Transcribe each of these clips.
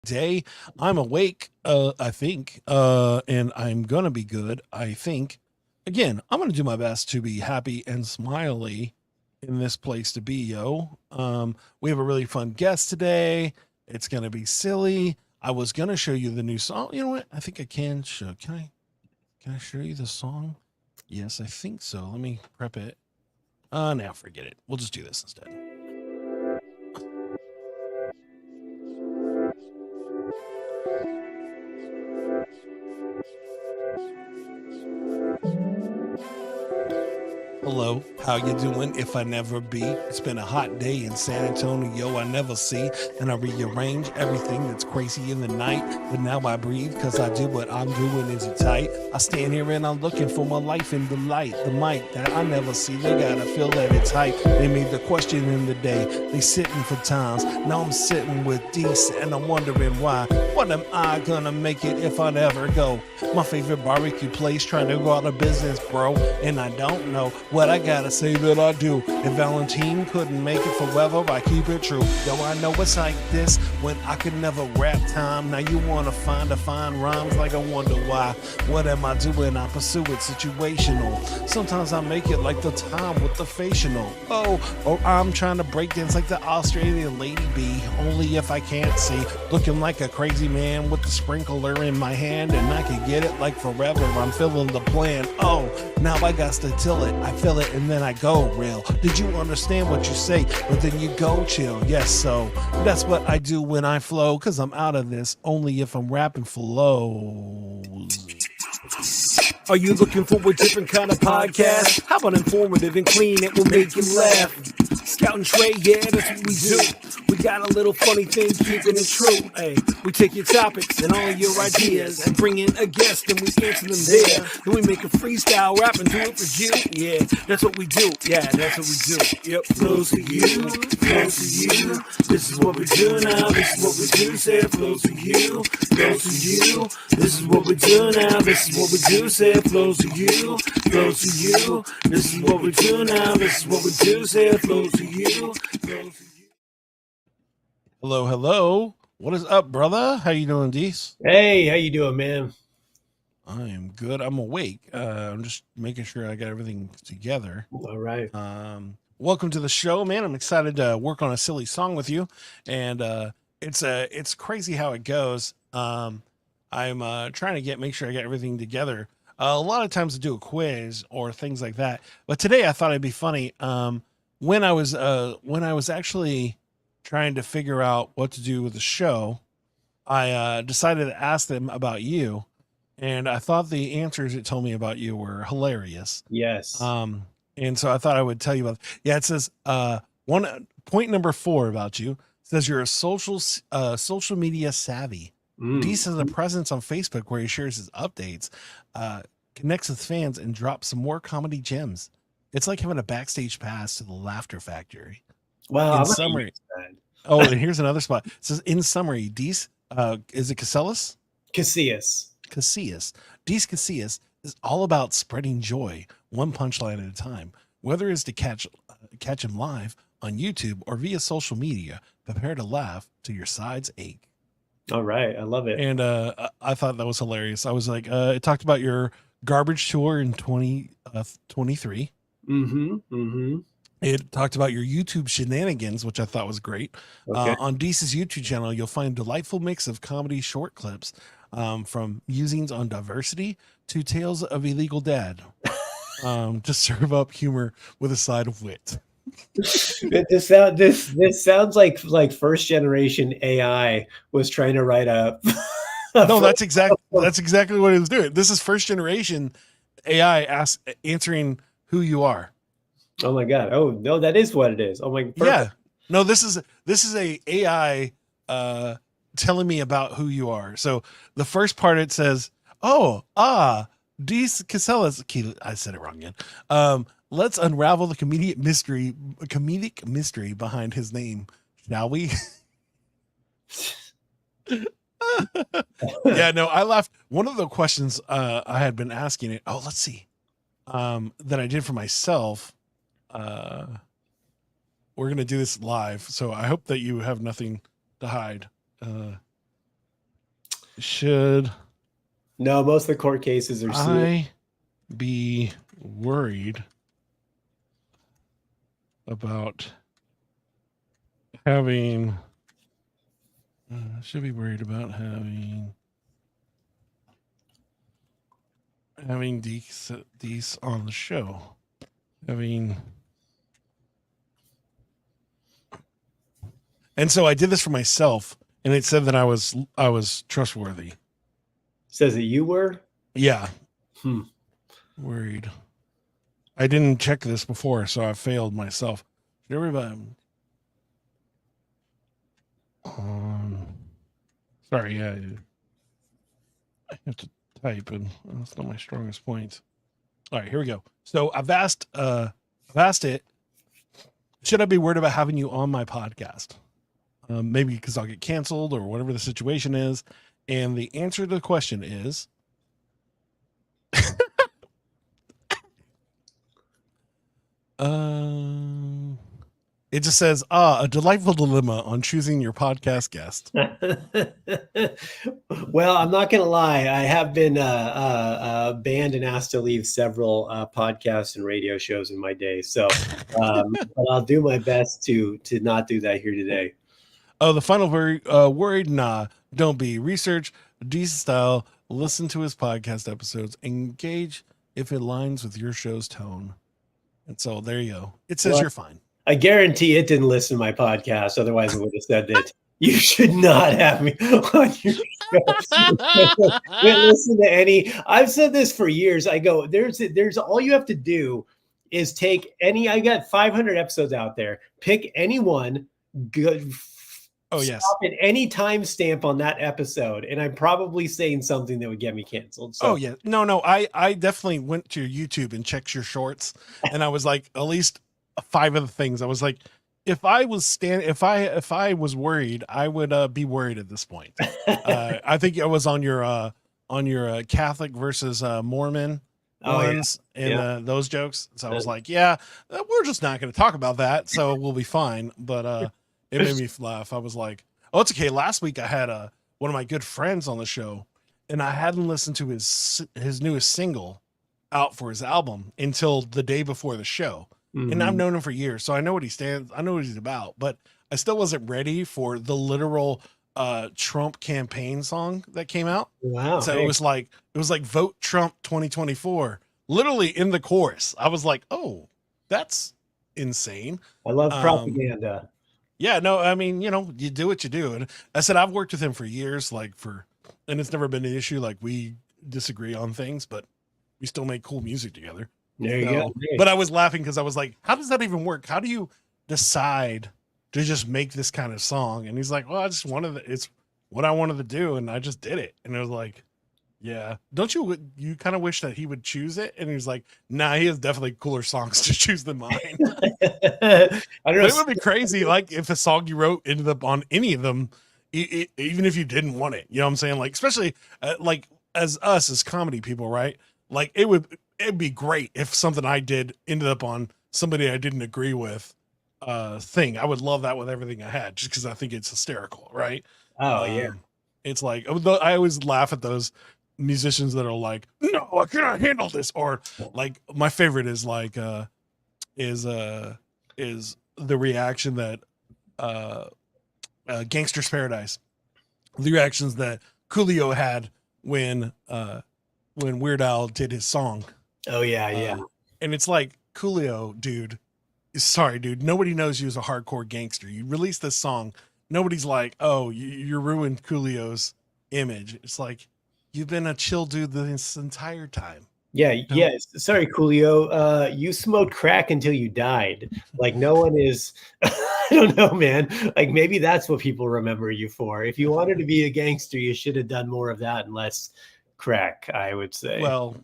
day. I'm awake, I think, and I'm gonna be good, I think. Again, I'm gonna do my best to be happy and smiley in this place to be, yo. We have a really fun guest today. It's gonna be silly. I was gonna show you the new song. You know what? I think I can show. Can I show you the song? Yes, I think so. Let me prep it. Now forget it. We'll just do this instead. Hello, how you doing? If I never be, it's been a hot day in San Antonio. I never see, and I rearrange everything that's crazy in the night. But now I breathe, cause I do what I'm doing is tight. I stand here and I'm looking for my life in the light. The mic that I never see, they gotta feel that it's hype. They made the question in the day, they sitting for times. Now I'm sitting with Deece and I'm wondering why. What am I gonna make it if I never go? My favorite barbecue place trying to go out of business, bro. And I don't know what I gotta say that I do. If Valentine couldn't make it forever, I keep it true. Yo, I know it's like this when I could never rap time. Now you wanna find rhymes like I wonder why. What am I doing? I pursue it situational. Sometimes I make it like the time with the facial. Oh, or I'm trying to break dance like the Australian lady bee. Only if I can't see. Looking like a crazy man with the sprinkler in my hand, and I can get it like forever. I'm feeling the plan. Oh, now I got to till it. I feel it and then I go real. Did you understand what you say? But then you go chill. Yes, so that's what I do when I flow, cause I'm out of this only if I'm rapping flows. Are you looking for a different kind of podcast? How about informative and clean? It will make you laugh. Scout and Trey, yeah, that's what we do. We got a little funny thing, keeping it true. Hey, we take your topics and all your ideas and bring in a guest and we answer them there. Then we make a freestyle rap and do it for you. Yeah, that's what we do. Yeah, that's what we do. Yep, flows to you, flows to you. This is what we do now. This is what we do. Say it flows to you, flows to you. This is what we do now. This is what we do. Say it flows to you, flows to you. This is what we do now. This is what we do. Say it flows to you, flows to you. Hello, hello. What is up, brother? How you doing, Deece? Hey, how you doing, man? I am good. I'm awake. I'm just making sure I got everything together. All right. Welcome to the show, man. I'm excited to work on a silly song with you, and it's crazy how it goes. I'm trying to make sure I get everything together. A lot of times I do a quiz or things like that, but today I thought it'd be funny. When I was actually trying to figure out what to do with the show, I decided to ask them about you, and I thought the answers it told me about you were hilarious. Yes. And so I thought I would tell you about. Yeah, it says one point number 4 about you says you're a social media savvy. Deece has a presence on Facebook where he shares his updates, connects with fans, and drops some more comedy gems. It's like having a backstage pass to the Laughter Factory. Wow. In summary, oh, and here's another spot. It says, in summary, Deece, is it Casillas? Casillas. Casillas. Deece Casillas is all about spreading joy, one punchline at a time. Whether it's to catch him live on YouTube or via social media, prepare to laugh till your sides ache. All right. I love it. And I thought that was hilarious. I was like, it talked about your garbage tour in 2023. It talked about your YouTube shenanigans, which I thought was great. Okay. On Deece's YouTube channel, you'll find a delightful mix of comedy short clips, from musings on diversity to tales of illegal dad, to serve up humor with a side of wit. This sounds like first generation AI was trying to write a. No, that's exactly what it was doing. This is first generation AI answering who you are. Oh my god! Oh no, that is what it is. Oh my. Perfect. Yeah. No, this is a AI telling me about who you are. So the first part it says, Deece Casillas. I said it wrong again. Let's unravel the comedic mystery behind his name, shall we? Yeah, no, I laughed. One of the questions I had been asking it. Oh, let's see. That I did for myself. We're gonna do this live, so I hope that you have nothing to hide. should No, most of the court cases are sued. I be worried about having should be worried about having Deece on the show. And so I did this for myself, and it said that I was trustworthy. Says that you were? Yeah. Worried. I didn't check this before, so I failed myself. Should everybody sorry, yeah. I have to type, and that's not my strongest point. All right, here we go. So I've asked it, should I be worried about having you on my podcast? Maybe because I'll get canceled or whatever the situation is. And the answer to the question is it just says, a delightful dilemma on choosing your podcast guest. Well, I'm not going to lie. I have been banned and asked to leave several podcasts and radio shows in my day. So but I'll do my best to not do that here today. Oh, the final worried? Nah, don't be. Research Deece style. Listen to his podcast episodes. Engage if it aligns with your show's tone. And so there you go. It says you're fine. I guarantee it didn't listen to my podcast. Otherwise, it would have said that you should not have me on your show. Listen to any. I've said this for years. I go, there's all you have to do is take any. I got 500 episodes out there. Pick any one. Good. Oh, yes. Stop at any timestamp on that episode, and I'm probably saying something that would get me canceled. So. Oh, yeah. No. I definitely went to YouTube and checked your shorts, and I was like, at least 5 of the things. I was like, if I was worried, I would be worried at this point. I think I was on your Catholic versus Mormon ones and those jokes. So I was like, yeah, we're just not going to talk about that, so we'll be fine. But it made me laugh. I was like, oh, it's okay. Last week I had one of my good friends on the show, and I hadn't listened to his newest single out for his album until the day before the show. Mm-hmm. And I've known him for years, so I know what he stands. I know what he's about, but I still wasn't ready for the literal Trump campaign song that came out. Wow. So it was like vote Trump 2024, literally in the chorus. I was like, oh, that's insane. I love propaganda. Yeah, no, I mean, you do what you do. And I said, I've worked with him for years, and it's never been an issue. Like, we disagree on things, but we still make cool music together. There you go. But I was laughing because I was like, how does that even work? How do you decide to just make this kind of song? And he's like, well, it's what I wanted to do. And I just did it. And it was like, yeah, don't you kind of wish that he would choose it? And he's like, nah, he has definitely cooler songs to choose than mine. I don't know. It would be crazy. Like if a song you wrote ended up on any of them, even if you didn't want it, you know what I'm saying? Like, especially like as comedy people, right? Like it'd be great if something I did ended up on somebody I didn't agree with thing. I would love that with everything I had, just because I think it's hysterical, right? Oh yeah. It's like, I always laugh at those musicians that are like, no, I cannot handle this. Or like my favorite is like is the reaction that Gangster's Paradise, the reactions that Coolio had when Weird Al did his song. Oh yeah. And it's like, Coolio, dude, sorry, dude, nobody knows you as a hardcore gangster. You release this song, nobody's like, oh, you ruined Coolio's image. It's like, you've been a chill dude this entire time. Yeah, yes. Sorry, Coolio. You smoked crack until you died. Like no one is. I don't know, man. Like maybe that's what people remember you for. If you wanted to be a gangster, you should have done more of that and less crack, I would say. Well,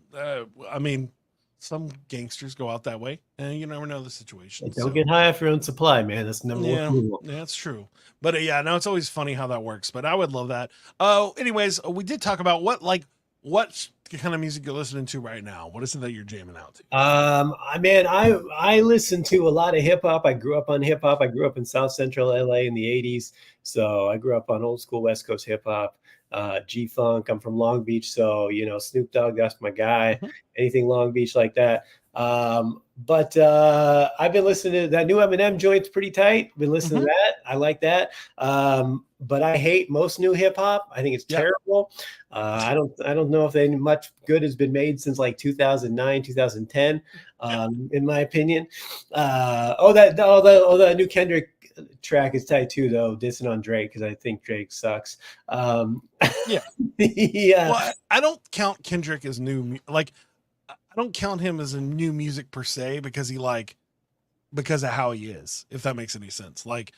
I mean, some gangsters go out that way, and you never know the situation. Don't get high off your own supply, man. That's number one rule. Yeah, that's true. But yeah, no, it's always funny how that works. But I would love that. Oh, anyways, we did talk about what kind of music you're listening to right now. What is it that you're jamming out to? I listen to a lot of hip hop. I grew up on hip hop. I grew up in South Central LA in the 80s. So I grew up on old school West Coast hip hop. G-Funk. I'm from Long Beach, so Snoop Dogg, that's my guy. Mhm. Anything Long Beach like that. But I've been listening to that new Eminem joint's pretty tight. Been listening to Mhm. that. I like that. But I hate most new hip hop. I think it's Yep. terrible. I don't know if any much good has been made since like 2009, 2010, Yeah. in my opinion. That new Kendrick track is tight too, though, dissing on Drake, because I think Drake sucks. Yeah. Yeah. Well, I don't count Kendrick as like I don't count him as a new music per se because because of how he is, if that makes any sense. Like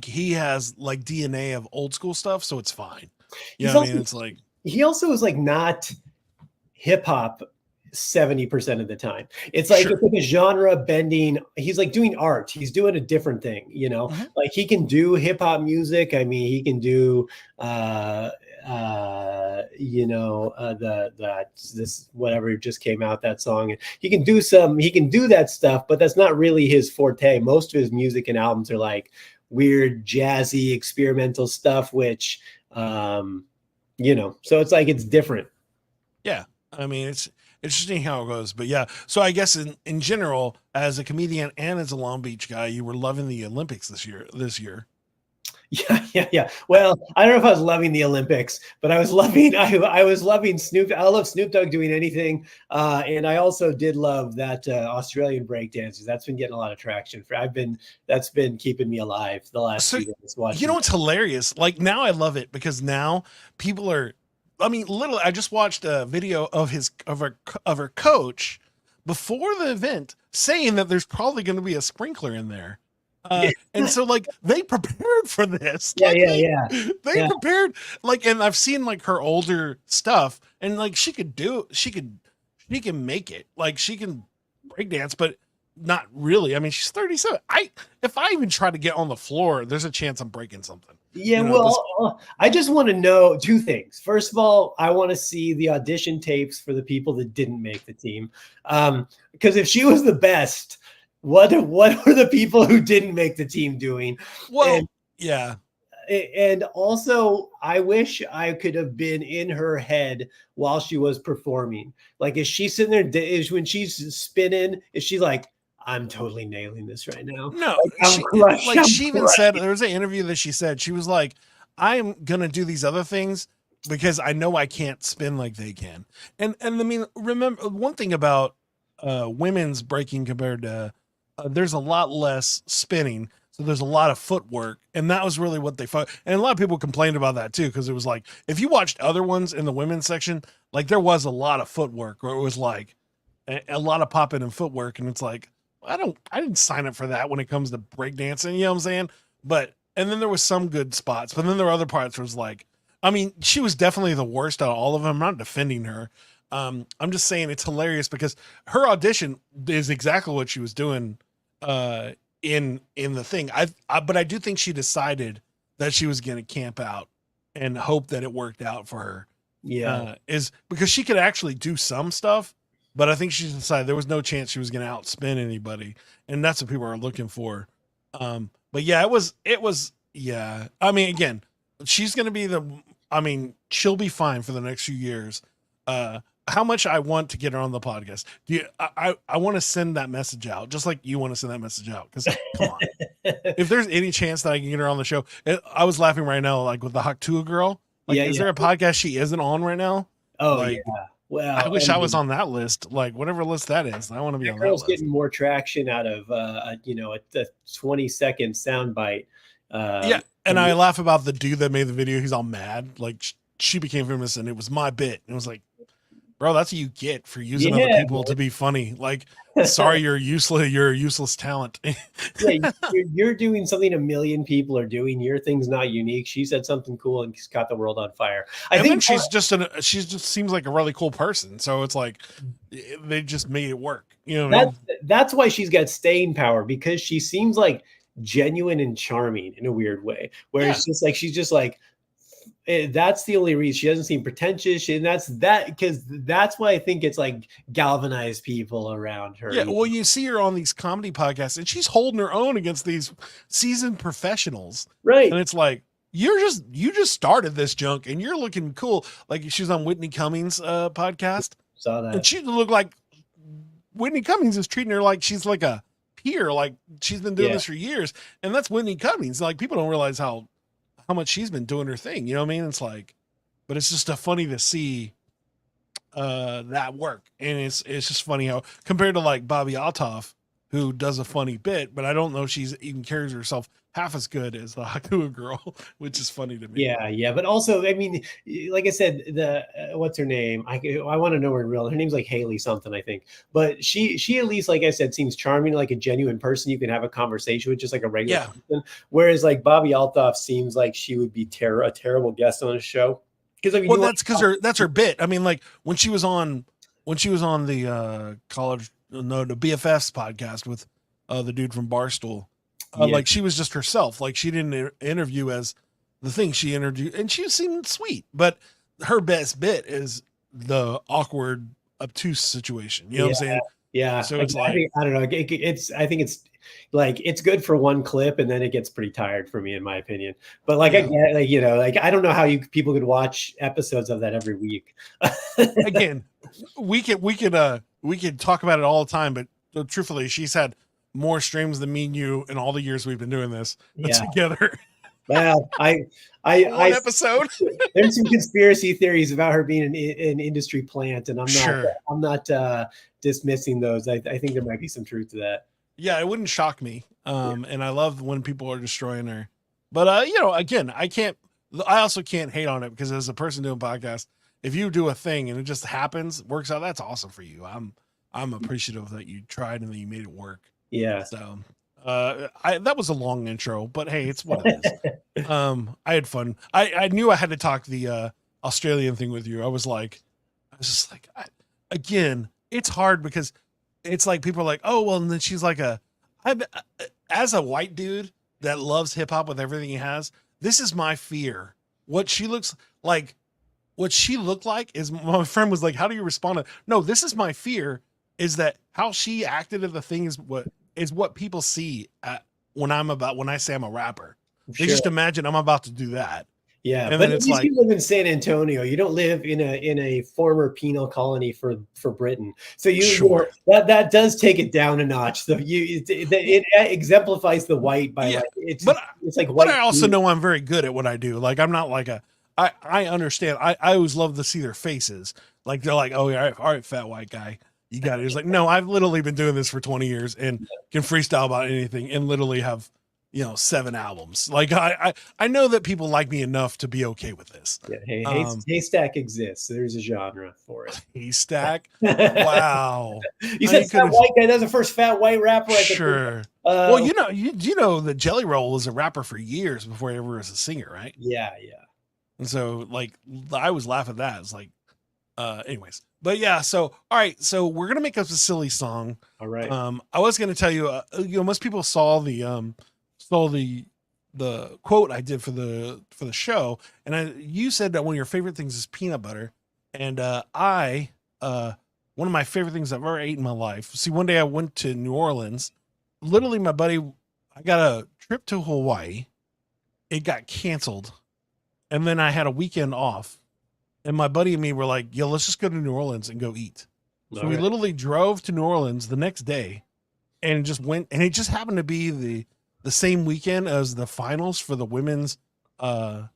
he has like DNA of old school stuff, so it's fine. You He's know what I also mean? It's like he also is like not hip hop 70% of the time. It's sure. like a genre bending. He's like doing art. He's doing a different thing. Mhm. Like he can do hip hop music. I mean, he can do this whatever just came out, that song. He can do that stuff, but that's not really his forte. Most of his music and albums are like weird jazzy experimental stuff, which so it's like it's different. Yeah. I mean, it's interesting how it goes, but yeah. So I guess in general, as a comedian and as a Long Beach guy, you were loving the Olympics this year. Yeah. Well, I don't know if I was loving the Olympics, but I was loving I was loving Snoop. I love Snoop Dogg doing anything, and I also did love that Australian breakdancers. That's been getting a lot of traction. That's been keeping me alive the last So few days you watching. know what's hilarious? Like now I love it because now people are I mean, literally I just watched a video of her coach before the event saying that there's probably going to be a sprinkler in there. And so like they prepared for this. Yeah, Like yeah, they yeah, prepared like and I've seen like her older stuff and like she can make it. Like she can break dance, but not really. I mean, she's 37. If I even try to get on the floor, there's a chance I'm breking something. yeah. You know, this Well, I just want to know two things. First of all, I want to see the audition tapes for the people that didn't make the team, because if she was the best, what were the people who didn't make the team doing? well, And yeah. also, I wish I could have been in her head while she was performing. Like, is she sitting there? Is when she's spinning? Is she like, I'm totally nailing this right now? No, Like, I'm crushed. I'm she even said crushed. there was an interview that she said she was like, I am gonna do these other things because I know I can't spin like they can. And I mean, remember one thing about women's breaking compared to there's a lot less spinning, so there's a lot of footwork, and that was really what they fought. And a lot of people complained about that too because it was like if you watched other ones in the women's section, like there was a lot of footwork, or it was like a lot of popping and footwork, and it's like I didn't sign up for that when it comes to breakdancing, you know what I'm saying? But and then there was some good spots, but then there were other parts where it was like, I mean, she was definitely the worst out of all of them. I'm not defending her. I'm just saying it's hilarious because her audition is exactly what she was doing in the thing. But I do think she decided that she was going to camp out and hope that it worked out for her. Yeah. Is because she could actually do some stuff, but I think she decided there was no chance she was going to outspin anybody, and that's what people are looking for. But yeah, yeah. I mean, again, she's going to be I mean, she'll be fine for the next few years. How much I want to get her on the podcast? I want to send that message out, just like you want to send that message out. Because come on, if there's any chance that I can get her on the show, I was laughing right now, like with the Haktua girl. Like, Yeah, is yeah. there a podcast she isn't on right now? Oh, Like, yeah. I Well, wish I I was mean, on that list. Like, whatever list that is, I want to be that on that girl's list. getting more traction out of a 20-second soundbite. Yeah, and From I laugh about the dude that made the video. He's all mad. Like, she became famous, and it was my bit. And it was like, bro, that's what you get for using other Yeah, people to be funny. Like, sorry, you're useless. You're a useless talent. yeah, you're doing something a million people are doing. Your thing's not unique. She said something cool and got the world on fire. I And then think she's just seems like a really cool person. So it's like they just made it work. You know what I that's mean? that's why she's got staying power, because she seems like genuine and charming in a weird way. Where Yeah. it's just like she's just like that's the only reason. She doesn't seem pretentious, and because that's why I think it's like galvanized people around her. Yeah. Well, you see her on these comedy podcasts, and she's holding her own against these seasoned professionals. Right. And it's like, you just started this junk and you're looking cool. Like she was on Whitney Cummings' podcast, Saw and that. she looked like Whitney Cummings is treating her like she's like a peer, like she's been doing Yeah. this for years, and that's Whitney Cummings. Like people don't realize how much she's been doing her thing. You know what I mean? It's like, but it's just funny to see that work, and it's just funny how compared to like Bobby Altoff, who does a funny bit, but I don't know if she's even carries herself half as good as the Hakua girl, which is funny to me. Yeah, but also, I mean, like I said, the what's her name? I want to know her real. Her name's like Haley something, I think. But she at least, like I said, seems charming, like a genuine person you can have a conversation with, just like a regular Yeah. person. Whereas like Bobby Altoff seems like she would be a terrible guest on a show. Because I mean, Well, that's her bit. I mean, like when she was on the college the BFFs podcast with the dude from Barstool, Yeah. like she was just herself. Like she didn't interview as the thing. She interviewed, and she seemed sweet. But her best bit is the awkward, obtuse situation. You know what I'm saying? Yeah. So it's like I don't know. I think it's like it's good for one clip, and then it gets pretty tired for me, in my opinion. But like, Yeah. I get, like, you know, like I don't know how people could watch episodes of that every week. again, we could talk about it all the time, but truthfully, she's had more streams than me and you in all the years we've been doing this together. Well, One episode. There's some conspiracy theories about her being an industry plant, and Sure. I'm not dismissing those. I think there might be some truth to that. Yeah, it wouldn't shock me. And I love when people are destroying her. But you know, again, I also can't hate on it because as a person doing podcasts, if you do a thing and it just happens, works out, that's awesome for you. I'm appreciative that you tried and that you made it work. Yeah. So that was a long intro, but hey, it's what it is. I had fun. I knew I had to talk the Australian thing with you. I was just like, again, it's hard because it's like people are like, oh, well, and then she's like as a white dude that loves hip hop with everything he has, this is my fear. What she looked like is, my friend was like, how do you respond to, no, this is my fear, is that how she acted at the thing is what people see when I say I'm a rapper. They just imagine I'm about to do that. Yeah, and but then at least you live in San Antonio. You don't live in a former penal colony for Britain. So Sure. That does take it down a notch. So it exemplifies the white by it's like white. But I also know I'm very good at what I do. Like I'm not like I understand. I always love to see their faces. Like they're like, oh yeah, all right, fat white guy. You got it. It's like, no, I've literally been doing this for 20 years and can freestyle about anything and literally have 7 albums. Like I know that people like me enough to be okay with this. Yeah, haystack exists. There's a genre for it. Haystack. Wow. You said fat white guy. That's the first fat white rapper. Sure. Well, you know that Jelly Roll was a rapper for years before he ever was a singer, right? Yeah. And so like I was laughing at that. It's like, anyways, but yeah. So all right. So we're gonna make up a silly song. All right. I was gonna tell you, most people saw the quote I did for the show, and you said that one of your favorite things is peanut butter, and one of my favorite things I've ever ate in my life. See, one day I went to New Orleans. Literally, my buddy, I got a trip to Hawaii. It got canceled, and then I had a weekend off, and my buddy and me were like, "Yo, let's just go to New Orleans and go eat." So we literally drove to New Orleans the next day, and just went, and it just happened to be the same weekend as the finals for the women's basketball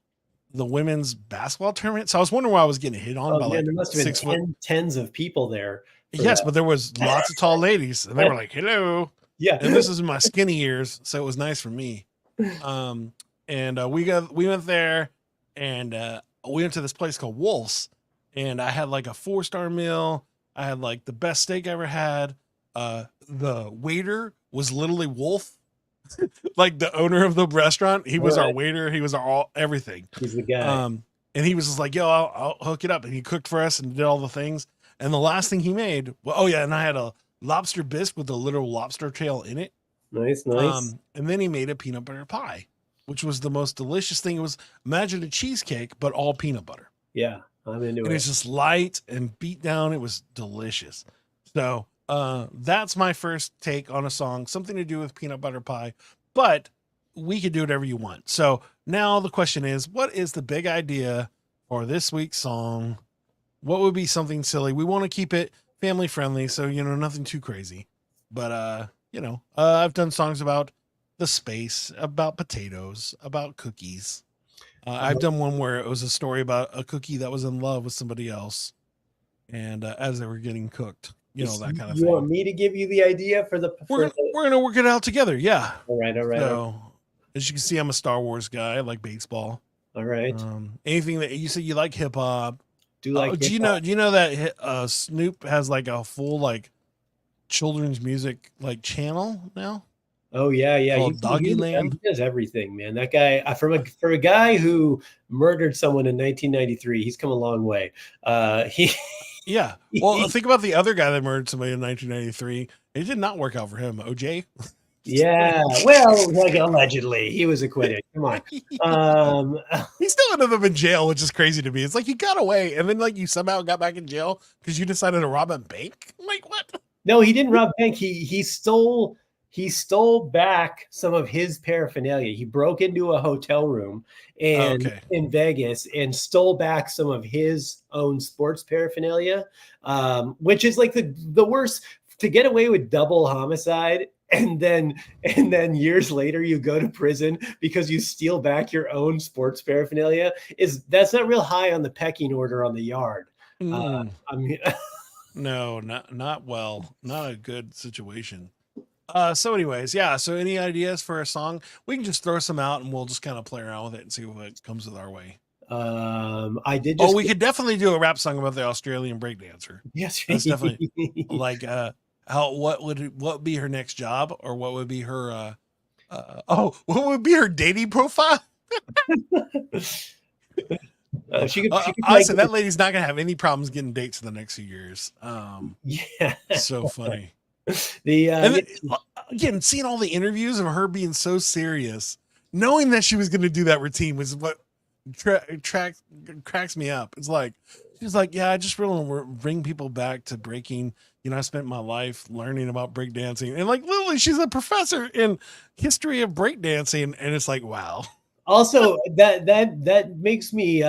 tournament. So I was wondering why I was getting hit on by like there must have 6 been tens of people there. Yes, but there was lots of tall ladies, and they were like, "Hello." Yeah, and this is in my skinny years, so it was nice for me. And we went there, and we went to this place called Wolf's, and I had like a 4-star meal. I had like the best steak I ever had. The waiter was literally Wolf. Like the owner of the restaurant, he was our waiter. He was our everything. He's the guy. And he was just like, "Yo, I'll hook it up." And he cooked for us and did all the things. And the last thing he made, and I had a lobster bisque with a literal lobster tail in it. Nice. And then he made a peanut butter pie, which was the most delicious thing. It was, imagine a cheesecake, but all peanut butter. Yeah, I'm into it. And it's just light and beat down. It was delicious. So that's my first take on a song, something to do with peanut butter pie. But we can do whatever you want. So now the question is, what is the big idea for this week's song? What would be something silly? We want to keep it family friendly, so nothing too crazy. But I've done songs about the space, about potatoes, about cookies. I've done one where it was a story about a cookie that was in love with somebody else, and as they were getting cooked, that kind of You thing. want me to give you the idea for the? We're gonna work it out together. Yeah. All right. So, as you can see, I'm a Star Wars guy. I like baseball. All right. Anything that you said you like hip hop. Do you know that Snoop has like a full like children's music like channel now? Oh yeah. Called Doggyland. He does everything, man. That guy, for a guy who murdered someone in 1993, he's come a long way. Yeah. Well, think about the other guy that murdered somebody in 1993. It did not work out for him. OJ. Yeah. Well, like allegedly, he was acquitted. Come on. He still ended up in jail, which is crazy to me. It's like he got away, and then like you somehow got back in jail because you decided to rob a bank. Like what? No, he didn't rob a bank. He stole back some of his paraphernalia. He broke into a hotel room in Vegas and stole back some of his own sports paraphernalia, which is like the worst. To get away with double homicide and then years later you go to prison because you steal back your own sports paraphernalia, that's not real high on the pecking order on the yard. I mean, no, not well, not a good situation. So anyways, yeah. So any ideas for a song? We can just throw some out and we'll just kind of play around with it and see what comes with our way. We could definitely do a rap song about the Australian breakdancer. Yes, that's definitely like what would be her next job, or what would be her what would be her dating profile? I said that lady's not gonna have any problems getting dates in the next few years. Yeah, so funny. Again, seeing all the interviews of her being so serious, knowing that she was going to do that routine was what cracks me up. It's like she's like, yeah, I just really want to bring people back to breaking. I spent my life learning about breakdancing, and like literally, she's a professor in history of breakdancing, and it's like, wow. Also, that makes me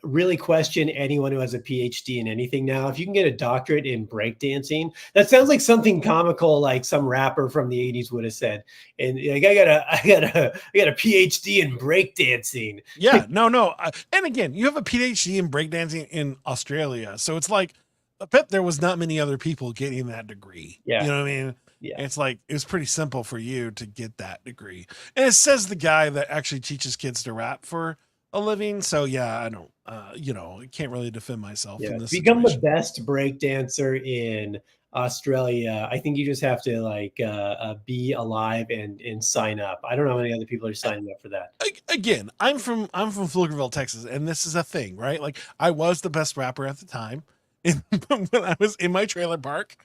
really question anyone who has a PhD in anything now. If you can get a doctorate in breakdancing, that sounds like something comical, like some rapper from the 80s would have said. And like, I got a PhD in breakdancing. Yeah, no. And again, you have a PhD in breakdancing in Australia, so it's like, I bet there was not many other people getting that degree. Yeah, you know what I mean. Yeah, it's like it was pretty simple for you to get that degree, and it says the guy that actually teaches kids to rap for a living. So yeah, I don't, I can't really defend myself in this Become situation. the best breakdancer in Australia. I think you just have to like be alive and sign up. I don't know how many other people are signing up for that. Again, I'm from Pflugerville, Texas, and this is a thing, right? Like I was the best rapper at the time when I was in my trailer park.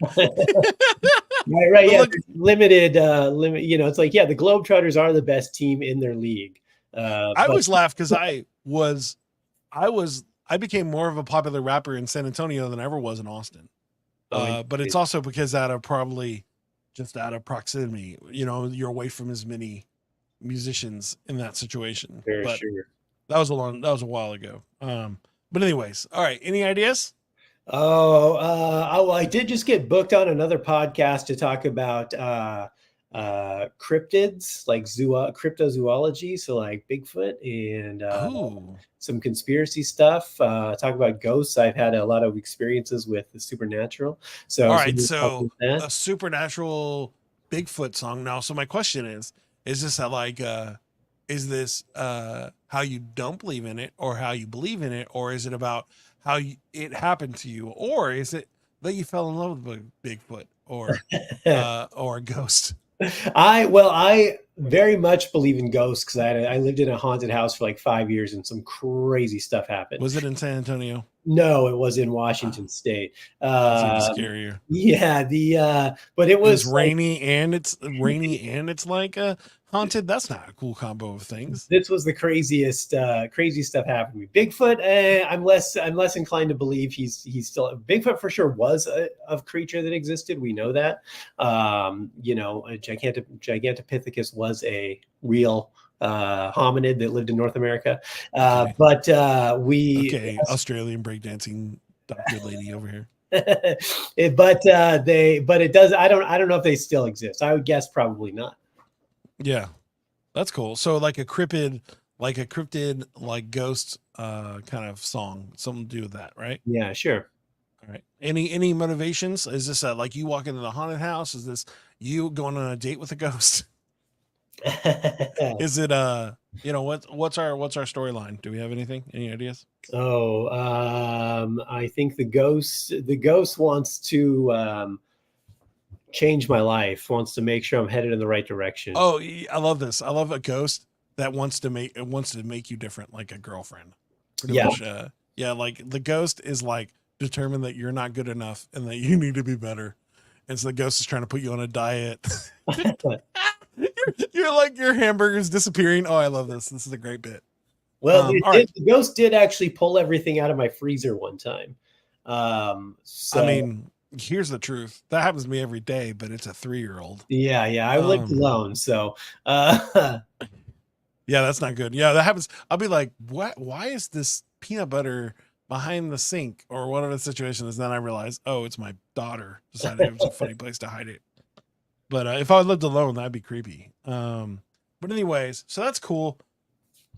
Right. Yeah, limited. It's like, yeah, the Globetrotters are the best team in their league. I always laugh because I became more of a popular rapper in San Antonio than I ever was in Austin. But it's also because out of proximity, you're away from as many musicians in that situation. Very sure. That was a while ago. But anyways, all right. Any ideas? I did just get booked on another podcast to talk about cryptids, like cryptozoology, so like Bigfoot and some conspiracy stuff. Talk about ghosts. I've had a lot of experiences with the supernatural. So all right, so a supernatural Bigfoot song now. So my question is this is this how you don't believe in it, or how you believe in it, or is it about how it happened to you, or is it that you fell in love with Bigfoot or a ghost? I very much believe in ghosts because I lived in a haunted house for like 5 years and some crazy stuff happened. Was it in San Antonio? No, it was in Washington State. That's scarier. Yeah, but it was rainy, and it's like Haunted, that's not a cool combo of things. This was the craziest, crazy stuff happened to me. Bigfoot, I'm less inclined to believe he's still Bigfoot for sure was a creature that existed. We know that. A Gigantopithecus was a real hominid that lived in North America. Okay. But Okay, Australian breakdancing doctor lady over here. but it does. I don't know if they still exist. I would guess probably not. Yeah, that's cool. So like a cryptid, like ghost, kind of song, something to do with that, right? Yeah, sure. All right. Any motivations? Is this like you walk into the haunted house? Is this you going on a date with a ghost? Is it what's our storyline? Do we have anything? Any ideas? Oh, I think the ghost wants to change my life, wants to make sure I'm headed in the right direction. Oh, I love this. I love a ghost that wants to make you different, like a girlfriend. Pretty Yeah. much. Yeah, like the ghost is like determined that you're not good enough and that you need to be better, and so the ghost is trying to put you on a diet. you're like your hamburger's disappearing. Oh, I love this. This is a great bit. Well, All right. the ghost did actually pull everything out of my freezer one time. I mean, here's the truth. That happens to me every day, but it's a 3-year-old. Yeah, I lived alone, so yeah, that's not good. Yeah, that happens. I'll be like, what? Why is this peanut butter behind the sink or whatever the situation is? Then I realize, oh, it's my daughter decided it was a funny place to hide it. But if I lived alone, that'd be creepy. But anyways, so that's cool.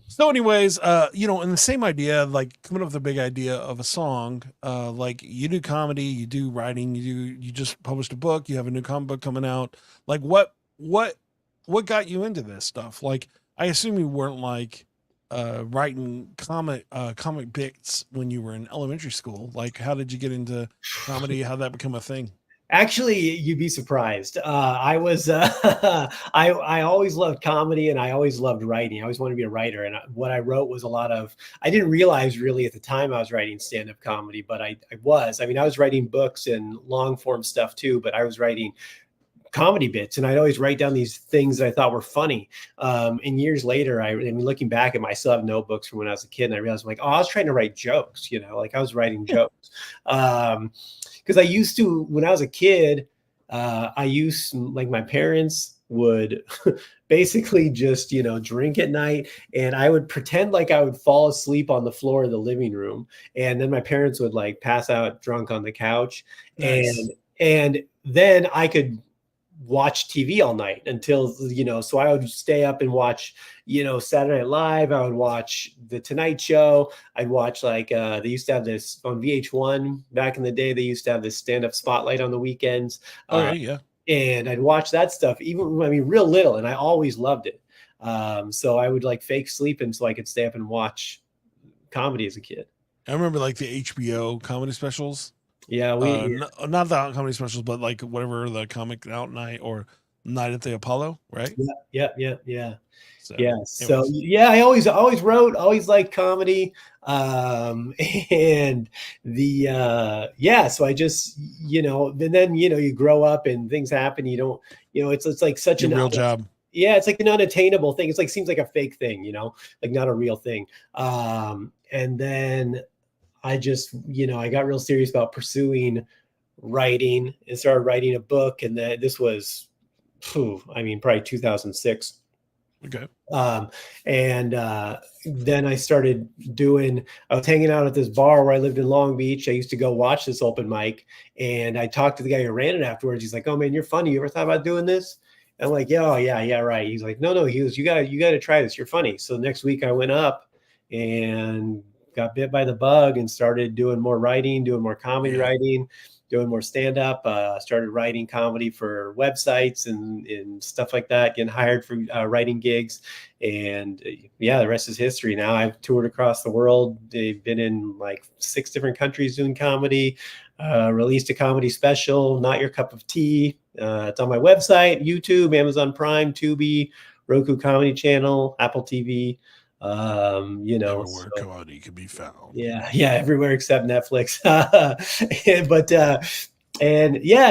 So anyways, in the same idea, like coming up with a big idea of a song, like you do comedy, you do writing, you just published a book, you have a new comic book coming out. Like what got you into this stuff? Like I assume you weren't like writing comic bits when you were in elementary school. Like how did you get into comedy? How did that become a thing? actually, you'd be surprised. I was I always loved comedy and I always loved writing. I always wanted to be a writer, and what I wrote was a lot of. I didn't realize really at the time I was writing stand-up comedy, but I was. I mean, I was writing books and long form stuff too, but I was writing comedy bits, and I'd always write down these things that I thought were funny. And years later, I mean, looking back at my, I still have notebooks from when I was a kid, and I realized I'm like, oh, I was trying to write jokes, like I was writing jokes. Because I used to, when I was a kid, like my parents would basically just, drink at night, and I would pretend like I would fall asleep on the floor of the living room. And then my parents would like pass out drunk on the couch. Nice. And then I could watch TV all night until, so I would stay up and watch, Saturday Night Live. I would watch The Tonight Show. I'd watch they used to have this on VH1 back in the day. They used to have this stand-up spotlight on the weekends. Okay, yeah. And I'd watch that stuff, real little, and I always loved it. So I would like fake sleeping so I could stay up and watch comedy as a kid. I remember like the HBO comedy specials. Yeah, not the comedy specials, but like whatever the comic out night or night at the Apollo, right? Yeah. So, Yeah. anyways. So yeah, I always wrote, always liked comedy. And so I just, and then, you grow up and things happen. You don't, it's like such a real job. Yeah. It's like an unattainable thing. It's like, seems like a fake thing, like not a real thing. And then I just, I got real serious about pursuing writing and started writing a book. And then this was, probably 2006. Okay. And then I started I was hanging out at this bar where I lived in Long Beach. I used to go watch this open mic, and I talked to the guy who ran it afterwards. He's like, "Oh man, you're funny. You ever thought about doing this?" And I'm like, yeah, right. He's like, no. He goes, you got to try this. You're funny. So next week I went up and got bit by the bug and started doing more writing, doing more comedy writing, doing more stand-up, started writing comedy for websites and stuff like that, getting hired for writing gigs. And the rest is history. Now I've toured across the world. They've been in like 6 different countries doing comedy, released a comedy special, Not Your Cup of Tea. It's on my website, YouTube, Amazon Prime, Tubi, Roku Comedy Channel, Apple TV. Everywhere comedy can be found. Yeah, everywhere except Netflix.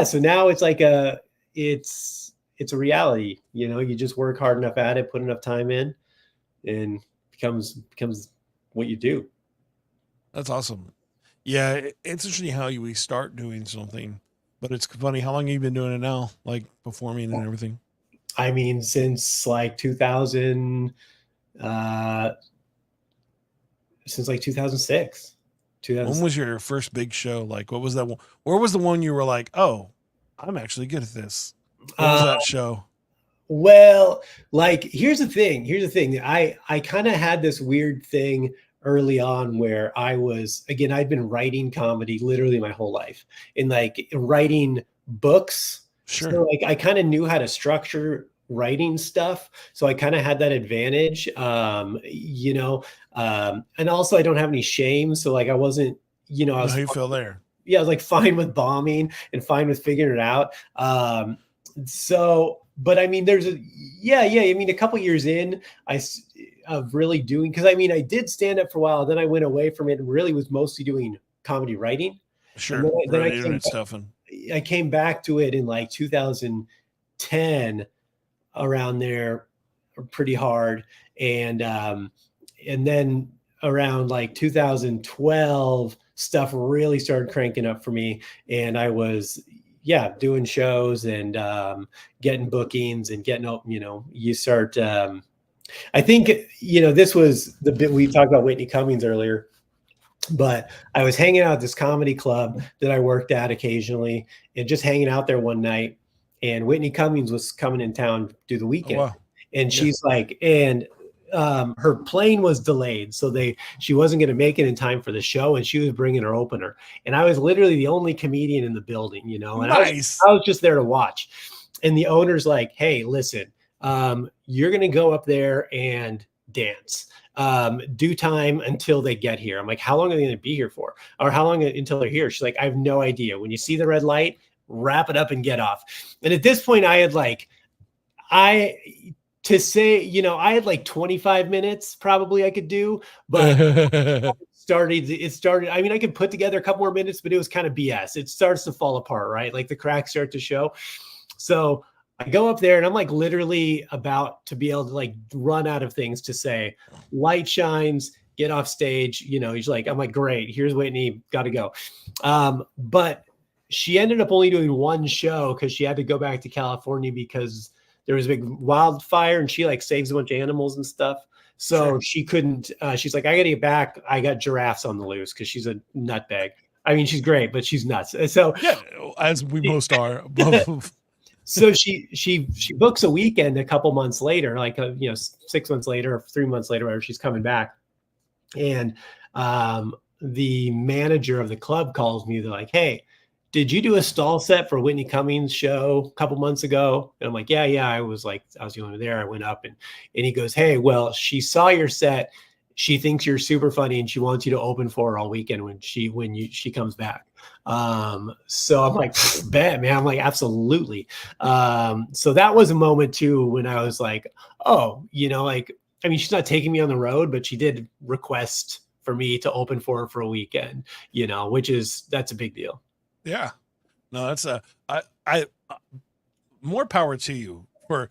So now it's like it's it's a reality. You know, you just work hard enough at it, put enough time in, and becomes what you do. That's awesome. Yeah, it's interesting how we start doing something, but it's funny. How long have you been doing it now? Like performing and everything? I mean, since like 2000, uh, since like 2006, When 2000. was your first big show? Like, what was that one? Where was the one you were like, oh, I'm actually good at this? What was Uh, that show? well, like here's the thing. Here's the thing. I kind of had this weird thing early on where I was, again, I'd been writing comedy literally my whole life, and like writing books. Sure. So like I kind of knew how to structure writing stuff. So I kind of had that advantage. And also I don't have any shame. So like I wasn't, I How was you feel there? yeah, I was like fine with bombing and fine with figuring it out. But I mean, yeah. I mean, a couple years in, of really doing, because I mean, I did stand up for a while, then I went away from it and really was mostly doing comedy writing, and Sure. For then the internet stuff and I came back to it in like 2010, around there, pretty hard, and then around like 2012 stuff really started cranking up for me, and I was doing shows and getting bookings and getting up, you start I think this was the bit we talked about Whitney Cummings earlier, but I was hanging out at this comedy club that I worked at occasionally, and just hanging out there one night, and Whitney Cummings was coming in town to do the oh weekend, wow. and Yeah. she's like, and her plane was delayed, so she wasn't going to make it in time for the show, and she was bringing her opener, and I was literally the only comedian in the building, and Nice. I was just there to watch, and the owner's like, "Hey, listen, you're going to go up there and dance. Due time until they get here." I'm like, "How long are they going to be here for? Or how long until they're here?" She's like, "I have no idea. When you see the red light, wrap it up and get off." And at this point, I had like, I to say, I had like 25 minutes probably I could do, but it started. I mean, I could put together a couple more minutes, but it was kind of BS. It starts to fall apart, right? Like the cracks start to show. So I go up there and I'm like literally about to be able to like run out of things to say. Light shines, get off stage. He's like, I'm like, great, here's Whitney, got to go. But she ended up only doing one show because she had to go back to California because there was a big wildfire and she like saves a bunch of animals and stuff. So Sure. she couldn't, she's like, I got to get back. I got giraffes on the loose because she's a nutbag. I mean, she's great, but she's nuts. So Yeah, as we most are. so she books a weekend a couple months later, like 6 months later or 3 months later, whatever, she's coming back. And the manager of the club calls me. They're like, "Hey, did you do a stall set for Whitney Cummings' show a couple months ago?" And I'm like, yeah. I was the only one there. I went up and he goes, "Hey, well, she saw your set. She thinks you're super funny and she wants you to open for her all weekend when she comes back." So I'm like, bet, man. I'm like, absolutely. So that was a moment too when I was like, oh, like, I mean, she's not taking me on the road, but she did request for me to open for her for a weekend, that's a big deal. Yeah. No, that's I more power to you for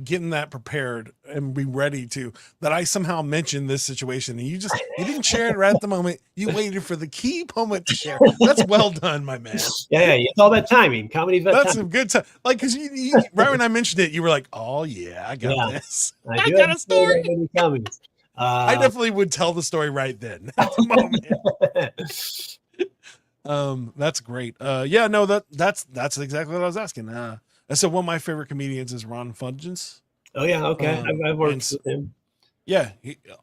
getting that prepared and be ready to that. I somehow mentioned this situation and you didn't share it right at the moment. You waited for the key moment to share. That's well done, my man. Yeah, it's all about timing. Comedy's about That's timing. some good time. Like, because you right when I mentioned it, you were like, "Oh yeah, I got this. I I do got have a story." Cummings. I definitely would tell the story right then at the moment. That's great. Yeah, no, that's exactly what I was asking. I said one of my favorite comedians is Ron Fungens. Oh yeah, okay. I've worked And with him. yeah,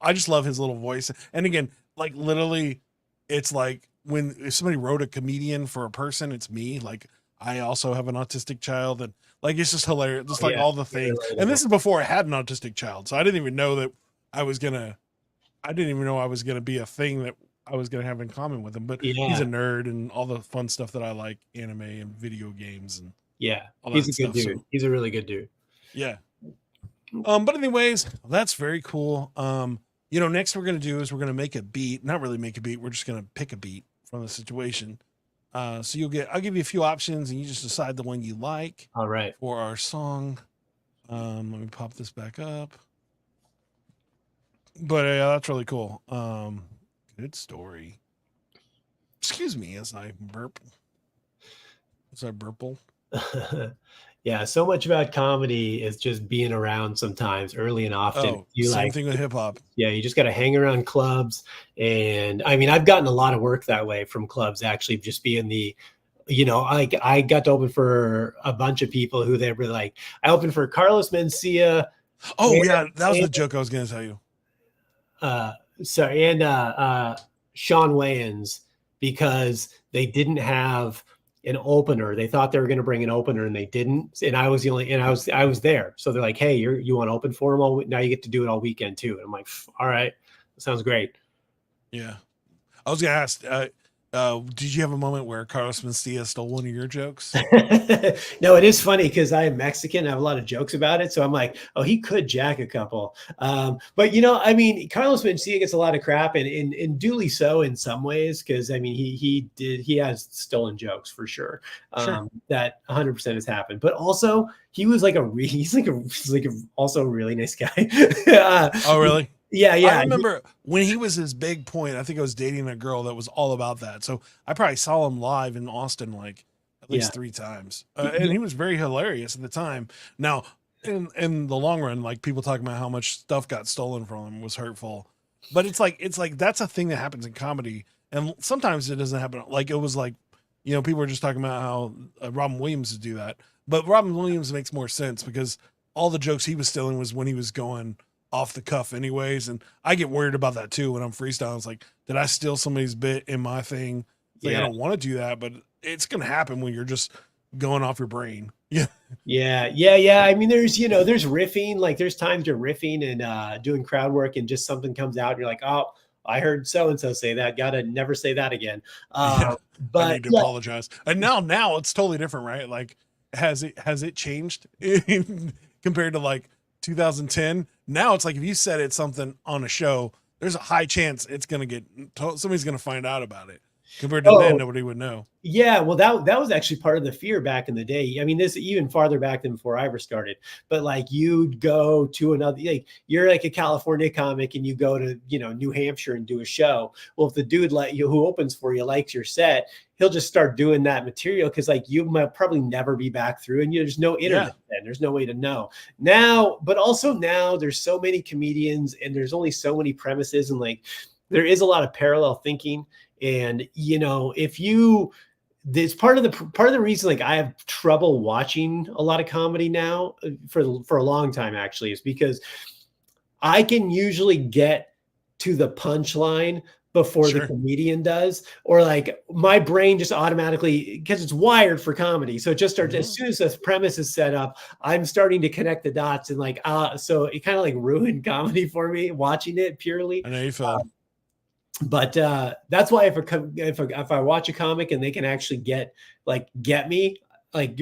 I just love his little voice. And again, like literally, it's like if somebody wrote a comedian for a person, it's me. Like I also have an autistic child, and like it's just hilarious. Just like Yeah, all the things. And this is before I had an autistic child, so I didn't even know that I was gonna. I didn't even know I was gonna be a thing that I was gonna have in common with him. But he's a nerd and all the fun stuff that I like, anime and video games and yeah, all he's that a good stuff. dude. So He's a really good dude. yeah. But anyways, that's very cool. Next we're gonna do is we're gonna make a beat. Not really make a beat. We're just gonna pick a beat from the situation. So I'll give you a few options and you just decide the one you like All right. for our song. Let me pop this back up. But yeah, that's really cool. Good story. Excuse me as I burp. As I burple. Yeah, so much about comedy is just being around sometimes early and often. Oh, You same like, thing with hip hop. yeah, you just got to hang around clubs. And I mean, I've gotten a lot of work that way from clubs, actually, just being I got to open for a bunch of people who they were like, I opened for Carlos Mencia. Oh And, yeah, that was and the joke I was gonna tell you. sorry, and Sean Wayans, because they didn't have an opener. They thought they were going to bring an opener and they didn't. And I was the only, and I was there. So they're like, hey, you want to open for them now you get to do it all weekend too. And I'm like, all right, that sounds great. Yeah. I was gonna ask, did you have a moment where Carlos Mencia stole one of your jokes? No, it is funny because I am Mexican. I have a lot of jokes about it. So I'm like, oh, he could jack a couple. But I mean, Carlos Mencia gets a lot of crap and duly so in some ways. Cause I mean, he has stolen jokes for sure. Sure. That 100% has happened, but also he's also a really nice guy. Oh really? Yeah. I remember when he was his big point, I think I was dating a girl that was all about that. So I probably saw him live in Austin like at least 3 times. And he was very hilarious at the time. Now, in the long run, like people talking about how much stuff got stolen from him was hurtful. But it's like that's a thing that happens in comedy. And sometimes it doesn't happen. Like it was like, people were just talking about how Robin Williams would do that. But Robin Williams makes more sense because all the jokes he was stealing was when he was going off the cuff anyways. And I get worried about that too when I'm freestyling. It's like, did I steal somebody's bit in my thing? It's like, I don't want to do that, but it's going to happen when you're just going off your brain. Yeah. Yeah. I mean, there's riffing, like there's times you're riffing and doing crowd work and just something comes out and you're like, oh, I heard so-and-so say that. Gotta never say that again. I But need to apologize. And now it's totally different, right? Like, has it changed compared to like 2010? Now it's like if you said it's something on a show, there's a high chance it's gonna somebody's gonna find out about it. Compared to then, nobody would know. Yeah, well, that was actually part of the fear back in the day. I mean, this even farther back than before I ever started. But like you'd go to another, like you're like a California comic and you go to New Hampshire and do a show. Well, if the dude who opens for you likes your set, he'll just start doing that material because like you might probably never be back through, and there's no internet then. There's no way to know now. But also now there's so many comedians and there's only so many premises, and like there is a lot of parallel thinking. And it's part of the reason like I have trouble watching a lot of comedy now for a long time actually is because I can usually get to the punchline before the comedian does, or like my brain just automatically, because it's wired for comedy, so it just starts as soon as the premise is set up, I'm starting to connect the dots and like so it kind of like ruined comedy for me watching it purely. I know you feel. But that's why if I watch a comic and they can actually get me, like,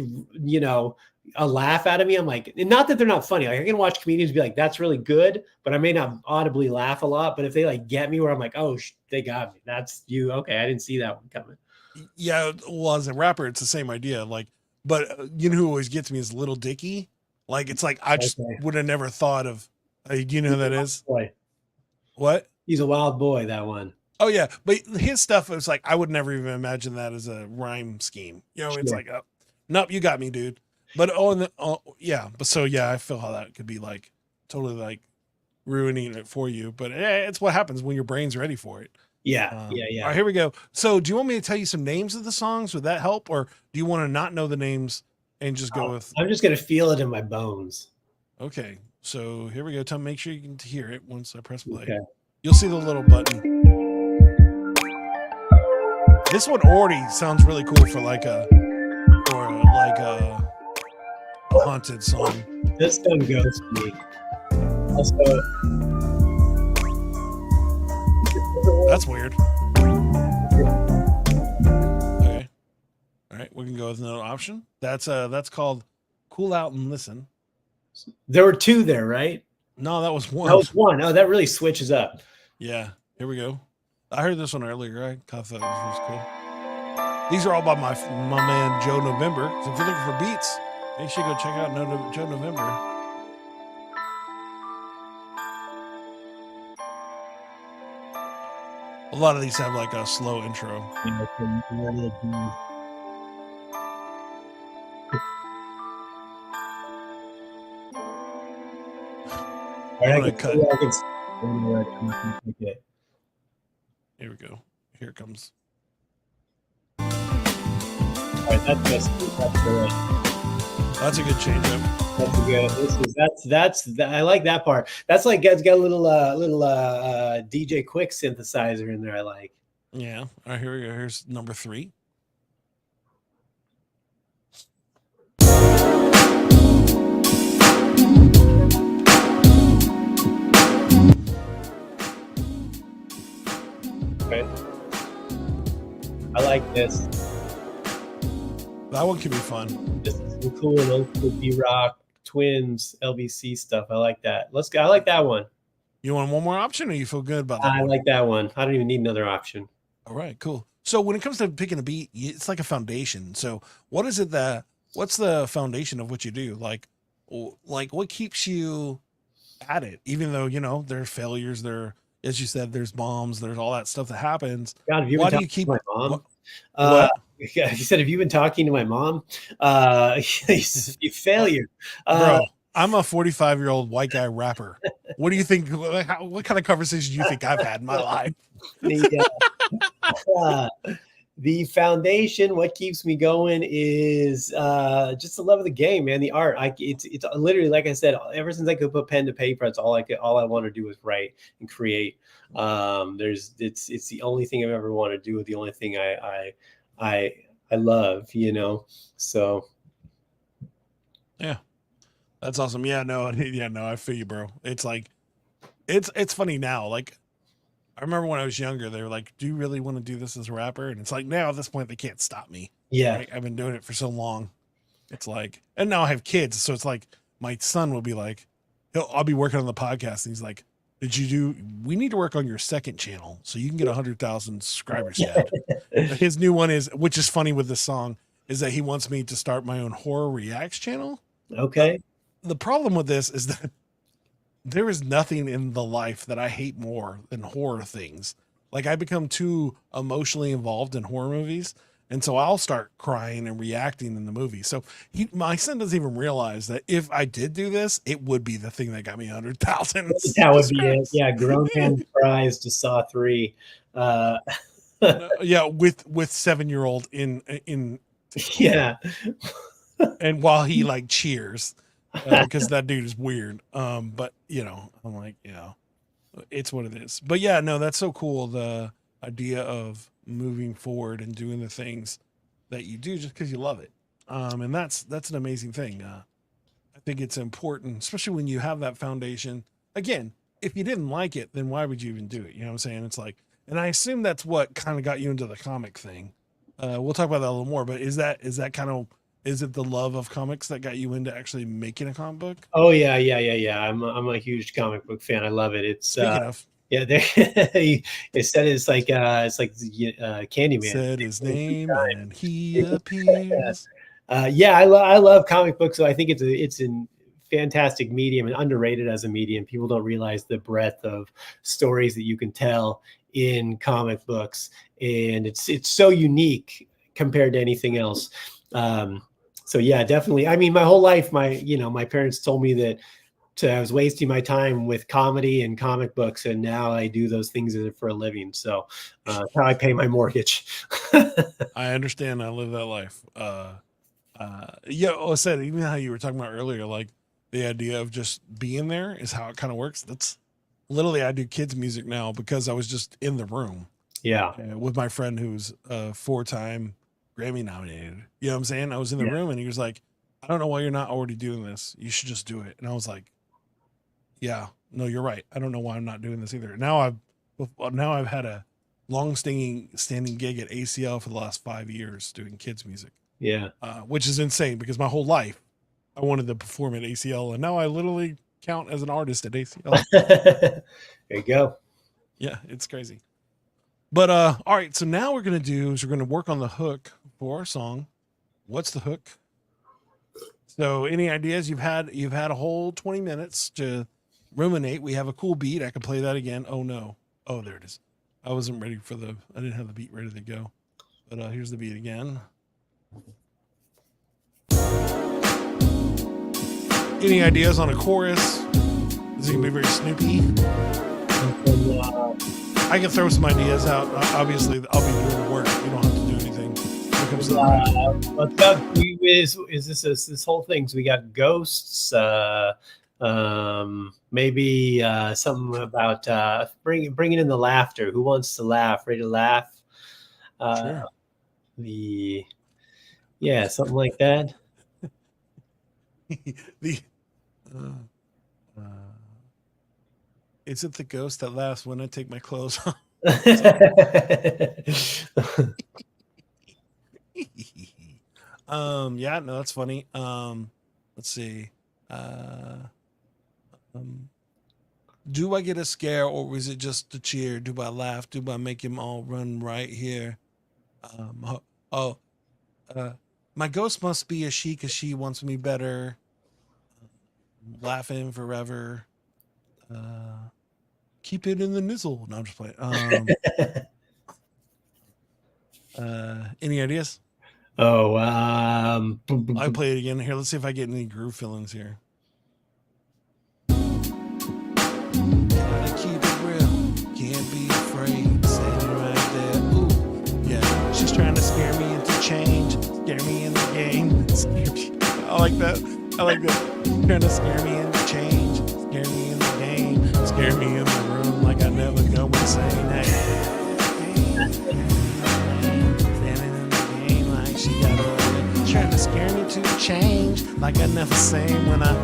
a laugh out of me, I'm like, and not that they're not funny. Like I can watch comedians be like, that's really good, but I may not audibly laugh a lot. But if they like get me where I'm like, oh, they got me. That's you. Okay. I didn't see that one coming. Yeah. Well, as a rapper, it's the same idea. Like, but who always gets me is Little Dicky. Like, it's like, I just would have never thought of, do you know who that is? Boy. What? He's a wild boy, that one. Oh yeah, but his stuff was like I would never even imagine that as a rhyme scheme. It's like, oh, nope, you got me, dude. But I feel how that could be like totally like ruining it for you. But it's what happens when your brain's ready for it. Yeah. All right, here we go. So, do you want me to tell you some names of the songs? Would that help, or do you want to not know the names and just go with? I'm just gonna feel it in my bones. Okay, so here we go. Make sure you can hear it once I press play. Okay. You'll see the little button. This one already sounds really cool for like a haunted song. This one goes to me. Also, that's weird. Okay. All right, we can go with another option. That's called Cool Out and Listen. There were two there, right? No, that was one. That was one. Oh, that really switches up. Yeah. Here we go. I heard this one earlier. I thought this was cool. These are all by my man Joe November. So if you're looking for beats, you should go check out Joe November. A lot of these have like a slow intro. I'm gonna cut. Here we go. Here it comes. All right, that's a good change up. That's a good. I like that part. That's like it's got a little DJ Quick synthesizer in there. I like. Yeah. All right, here we go. Here's number 3. Okay. I like this. That one can be fun. This is cool old school B-Rock, Twins, LBC stuff. I like that. Let's go. I like that one. You want one more option, or you feel good about that? I like that one. I don't even need another option. All right, cool. So when it comes to picking a beat, it's like a foundation. So what's the foundation of what you do? Like what keeps you at it? Even though, there are failures, as you said, there's bombs, there's all that stuff that happens. God, why do you keep my mom? He said, "Have you been talking to my mom?" You failure, bro. I'm a 45-year-old white guy rapper. What do you think? What kind of conversations do you think I've had in my life? The foundation, what keeps me going is just the love of the game, man. The art. It's literally, like I said, ever since I could put pen to paper, that's all I want to do is write and create. It's the only thing I've ever wanted to do. The only thing I love, So yeah, that's awesome. Yeah, no, I feel you, bro. It's like, it's funny now. Like, I remember when I was younger, they were like, "Do you really want to do this as a rapper?" And it's like, now at this point, they can't stop me. Yeah, right? I've been doing it for so long. It's like, and now I have kids, so it's like my son will be like, I'll be working on the podcast, and he's like, we need to work on your second channel so you can get 100,000 subscribers yet. His new one is, which is funny with this song, is that he wants me to start my own horror reacts channel. Okay. The problem with this is that there is nothing in the life that I hate more than horror things. Like, I become too emotionally involved in horror movies. And so I'll start crying and reacting in the movie. So my son doesn't even realize that if I did do this, it would be the thing that got me 100,000. That would be it. Yeah, grown man cries to Saw 3. Yeah, with 7-year-old in yeah. And while he like cheers, because that dude is weird. But I'm like, it's what it is. But yeah, no, that's so cool. The idea of moving forward and doing the things that you do just because you love it. And that's an amazing thing. I think it's important, especially when you have that foundation. Again, if you didn't like it, then why would you even do it? You know what I'm saying? It's like, and I assume that's what kind of got you into the comic thing. We'll talk about that a little more, but is it the love of comics that got you into actually making a comic book? Oh yeah. I'm a huge comic book fan. I love it. It's speaking of. Yeah, it said it's like Candyman. Said his name and he appears. Yeah, I love comic books. So I think it's a fantastic medium and underrated as a medium. People don't realize the breadth of stories that you can tell in comic books, and it's so unique compared to anything else. So yeah, definitely. I mean, my whole life, my parents told me that I was wasting my time with comedy and comic books, and now I do those things for a living. So how I pay my mortgage. I understand. I live that life. Yeah, I said, even how you were talking about earlier, like the idea of just being there is how it kind of works. That's literally, I do kids music now because I was just in the room. Yeah. With my friend who's 4-time Grammy nominated. You know what I'm saying? I was in the room and he was like, "I don't know why you're not already doing this. You should just do it." And I was like, "Yeah, no, you're right. I don't know why I'm not doing this either." Now I've had a standing gig at ACL for the last 5 years doing kids music. Yeah. Which is insane because my whole life I wanted to perform at ACL, and now I literally count as an artist at ACL. There you go. Yeah, it's crazy. But all right, so now we're gonna work on the hook for our song. What's the hook? So any ideas? You've had a whole 20 minutes to ruminate. We have a cool beat. I can play that again. Oh no. Oh, there it is. I wasn't ready for I didn't have the beat ready to go. But here's the beat again. Any ideas on a chorus? Is it gonna be very Snoopy? I can throw some ideas out. Obviously, I'll be doing the work. You don't have to do anything. What's up? Is this whole thing? So we got ghosts. Maybe something about bringing in the laughter. Who wants to laugh? Ready to laugh? Sure. Something like that. Is it the ghost that laughs when I take my clothes off? Yeah, no, that's funny. Let's see. Do I get a scare, or was it just a cheer? Do I laugh? Do I make him all run right here? My ghost must be a she, because she wants me better. Laughing forever. Keep it in the nizzle. No, I'm just playing. Any ideas? Oh, I play it again. Here, let's see if I get any groove fillings here. Gotta keep it real. Can't be afraid. Standing right there. Ooh, yeah. She's trying to scare me into change. Scare me in the game. I like that. Trying to scare me into change. Scare me in the game. Scare me in the room like I never go insane. Hey. Standing in the game like she got a trying to scare me to change like I never seen when I.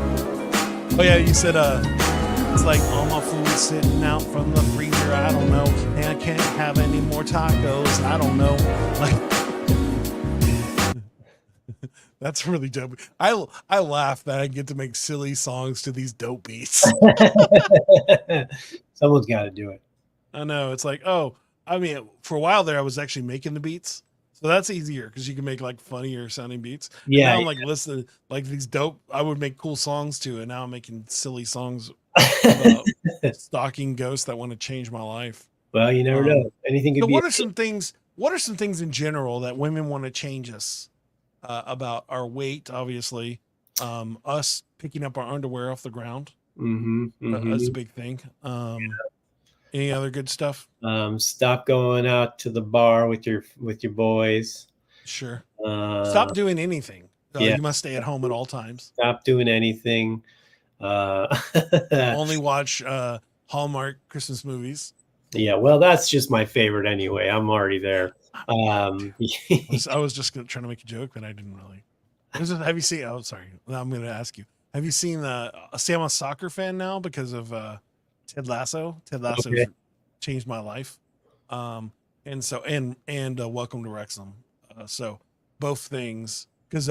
Oh yeah, you said it's like all my food sitting out from the freezer. I don't know, and I can't have any more tacos. I don't know, like. That's really dope. I laugh that I get to make silly songs to these dope beats. Someone's got to do it. I know. It's like, oh, I mean, for a while there, I was actually making the beats. So that's easier because you can make like funnier sounding beats. Yeah. And now I'm like listening, like these dope, I would make cool songs too. And now I'm making silly songs about stalking ghosts that want to change my life. Well, you never know. Anything could be. What are some things in general that women want to change us? About our weight, obviously, us picking up our underwear off the ground. That's a big thing. Any other good stuff? Stop going out to the bar with your boys. Sure. Stop doing anything. You must stay at home at all times. Stop doing anything. Only watch Hallmark Christmas movies. Yeah, well, that's just my favorite anyway. I'm already there. I was just trying to make a joke, but I didn't really. Have you seen? Oh, sorry. I'm going to ask you. Have you seen? See, I'm a soccer fan now because of Ted Lasso. Ted Lasso changed my life. And Welcome to Wrexham. So both things, because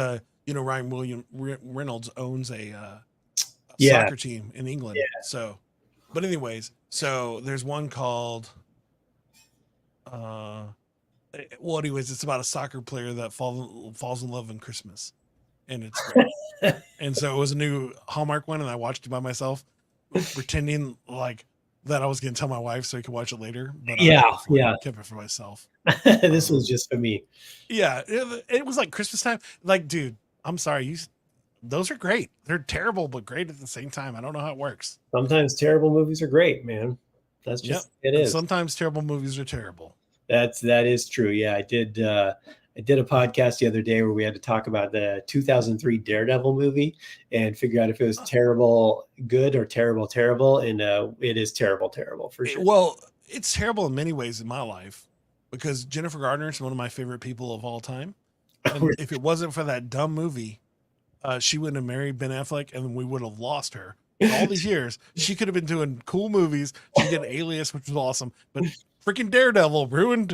Ryan Reynolds owns a soccer team in England. Yeah. So, but anyways, so there's one called. Well, anyways, it's about a soccer player that falls in love in Christmas, and it's great. And so it was a new Hallmark one, and I watched it by myself, pretending like that I was going to tell my wife so we could watch it later. But I kept it for myself. This was just for me. Yeah, it was like Christmas time. Like, dude, I'm sorry, those are great. They're terrible, but great at the same time. I don't know how it works. Sometimes terrible movies are great, man. That's just it is. Sometimes terrible movies are terrible. That is true. Yeah, I did a podcast the other day where we had to talk about the 2003 Daredevil movie and figure out if it was terrible good or terrible, and it is terrible for sure. Well, it's terrible in many ways in my life because Jennifer Gardner is one of my favorite people of all time. And if it wasn't for that dumb movie, she wouldn't have married Ben Affleck, and we would have lost her. All these years, she could have been doing cool movies. She did Alias, which was awesome, but freaking Daredevil ruined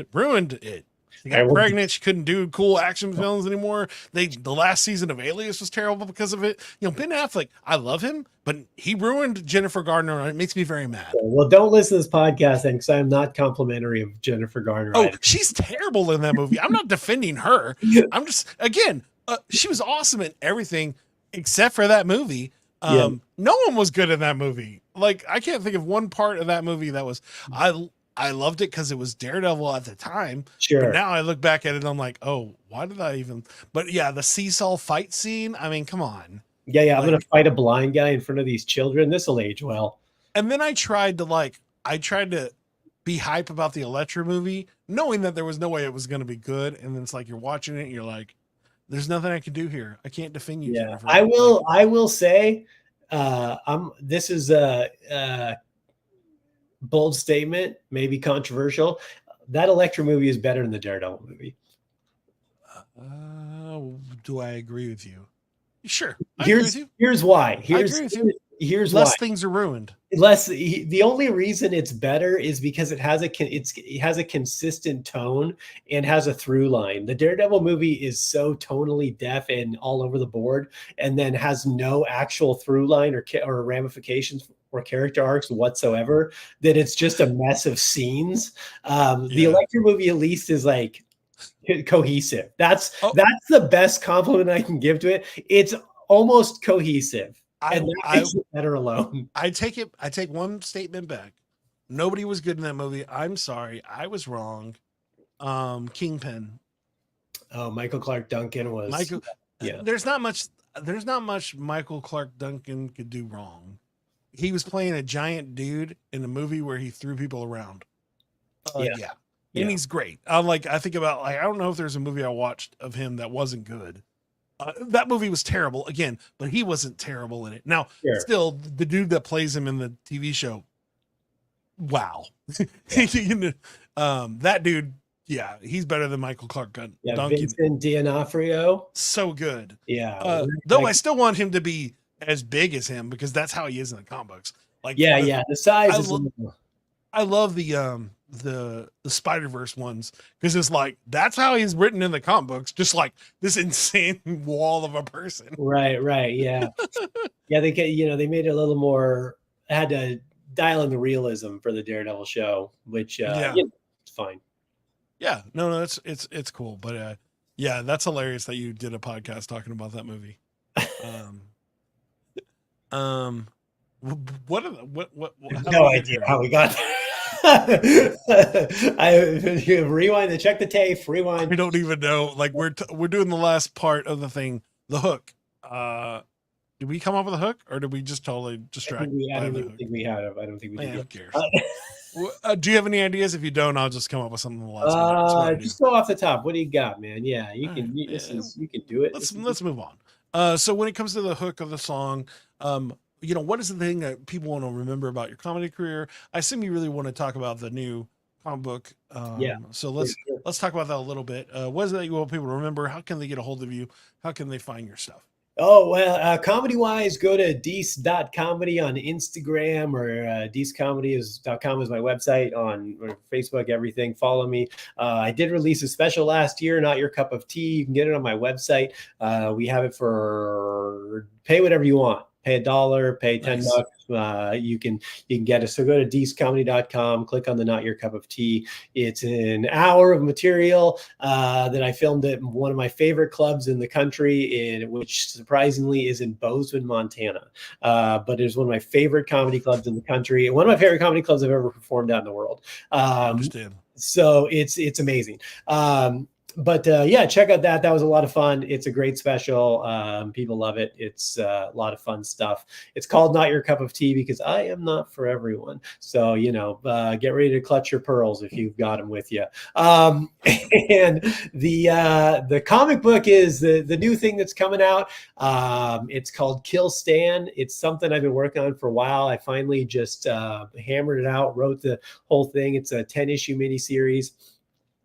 it. She got pregnant. She couldn't do cool action films anymore. The last season of Alias was terrible because of it. You know, Ben Affleck, I love him, but he ruined Jennifer Garner, and it makes me very mad. Well, don't listen to this podcast then, because I'm not complimentary of Jennifer Garner. Oh, she's terrible in that movie. I'm not defending her. I'm just, again, she was awesome in everything except for that movie. No one was good in that movie. Like, I can't think of one part of that movie that was, I loved it because it was Daredevil at the time. Sure. But now I look back at it and I'm like, oh, why did I even? But yeah, the seesaw fight scene. I mean, come on. Yeah. I'm going to fight a blind guy in front of these children. This will age well. And then I tried to be hype about the Elektra movie, knowing that there was no way it was going to be good. And then it's like, you're watching it and you're like, there's nothing I can do here. I can't defend you. Yeah, Jennifer. I will say, this is a bold statement, maybe controversial. That Elektra movie is better than the Daredevil movie. Do I agree with you? Sure. Here's why. Here's less things are ruined. The only reason it's better is because it has a consistent tone and has a through line. The Daredevil movie is so tonally deaf and all over the board, and then has no actual through line or ramifications or character arcs whatsoever, that it's just a mess of scenes. The Elektra movie at least is like cohesive. That's the best compliment I can give to it. It's almost cohesive. And that makes it better alone. I take one statement back. Nobody was good in that movie. I'm sorry. I was wrong. Kingpin. Oh, Michael Clark Duncan was. There's not much Michael Clark Duncan could do wrong. He was playing a giant dude in a movie where he threw people around. And he's great. I think about, I don't know if there's a movie I watched of him that wasn't good. That movie was terrible again, but he wasn't terrible in it. Now, still, the dude that plays him in the TV show, wow. That dude, he's better than Michael Clark Duncan. Vincent D'Onofrio. So good. Yeah. Though I still want him to be as big as him, because that's how he is in the comic books. The size is. I love the Spider-Verse ones, because it's like, that's how he's written in the comic books, just like this insane wall of a person. Right. Yeah. They made it a little more, had to dial in the realism for the Daredevil show, which it's fine. Yeah, no, it's cool. But that's hilarious that you did a podcast talking about that movie. No idea how we got there. I rewind to check the tape. Rewind. We don't even know. Like, we're doing the last part of the thing, the hook. Did we come up with a hook, or did we just totally distract? I don't think we did. Who cares? Do you have any ideas? If you don't, I'll just come up with something in the last minute. Just go off the top. What do you got, man? Yeah, you can. You can do it. Let's move on. So when it comes to the hook of the song, what is the thing that people want to remember about your comedy career? I assume you really want to talk about the new comic book. So let's talk about that a little bit. What is it that you want people to remember? How can they get a hold of you? How can they find your stuff? Oh, well, comedy-wise, go to Deece.comedy on Instagram, or DeeceComedy.com is my website, on Facebook, everything. Follow me. I did release a special last year, Not Your Cup of Tea. You can get it on my website. We have it for pay whatever you want. Pay $1, pay $10. You can get it. So go to DeeceComedy.com, click on the Not Your Cup of Tea. It's an hour of material that I filmed at one of my favorite clubs in the country, which surprisingly is in Bozeman, Montana. But it's one of my favorite comedy clubs in the country, and one of my favorite comedy clubs I've ever performed at in the world. I understand. So it's amazing. But check out that. That was a lot of fun. It's a great special. People love it. It's a lot of fun stuff. It's called Not Your Cup of Tea because I am not for everyone. So, get ready to clutch your pearls if you've got them with you. And the comic book is the new thing that's coming out. It's called Kill Stan. It's something I've been working on for a while. I finally just hammered it out, wrote the whole thing. It's a 10-issue miniseries.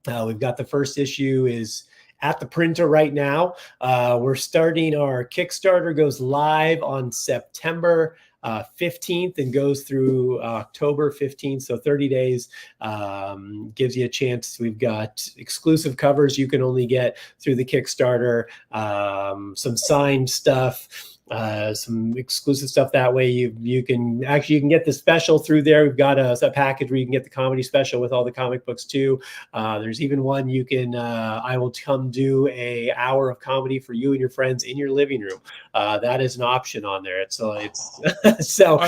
We've got the first issue is at the printer right now. We're starting our Kickstarter, goes live on September 15th and goes through October 15th. So 30 days, gives you a chance. We've got exclusive covers you can only get through the Kickstarter, some signed stuff, some exclusive stuff. That way you can get the special through there. We've got a package where you can get the comedy special with all the comic books too. There's even one you can, I will come do a hour of comedy for you and your friends in your living room. That is an option on there. So so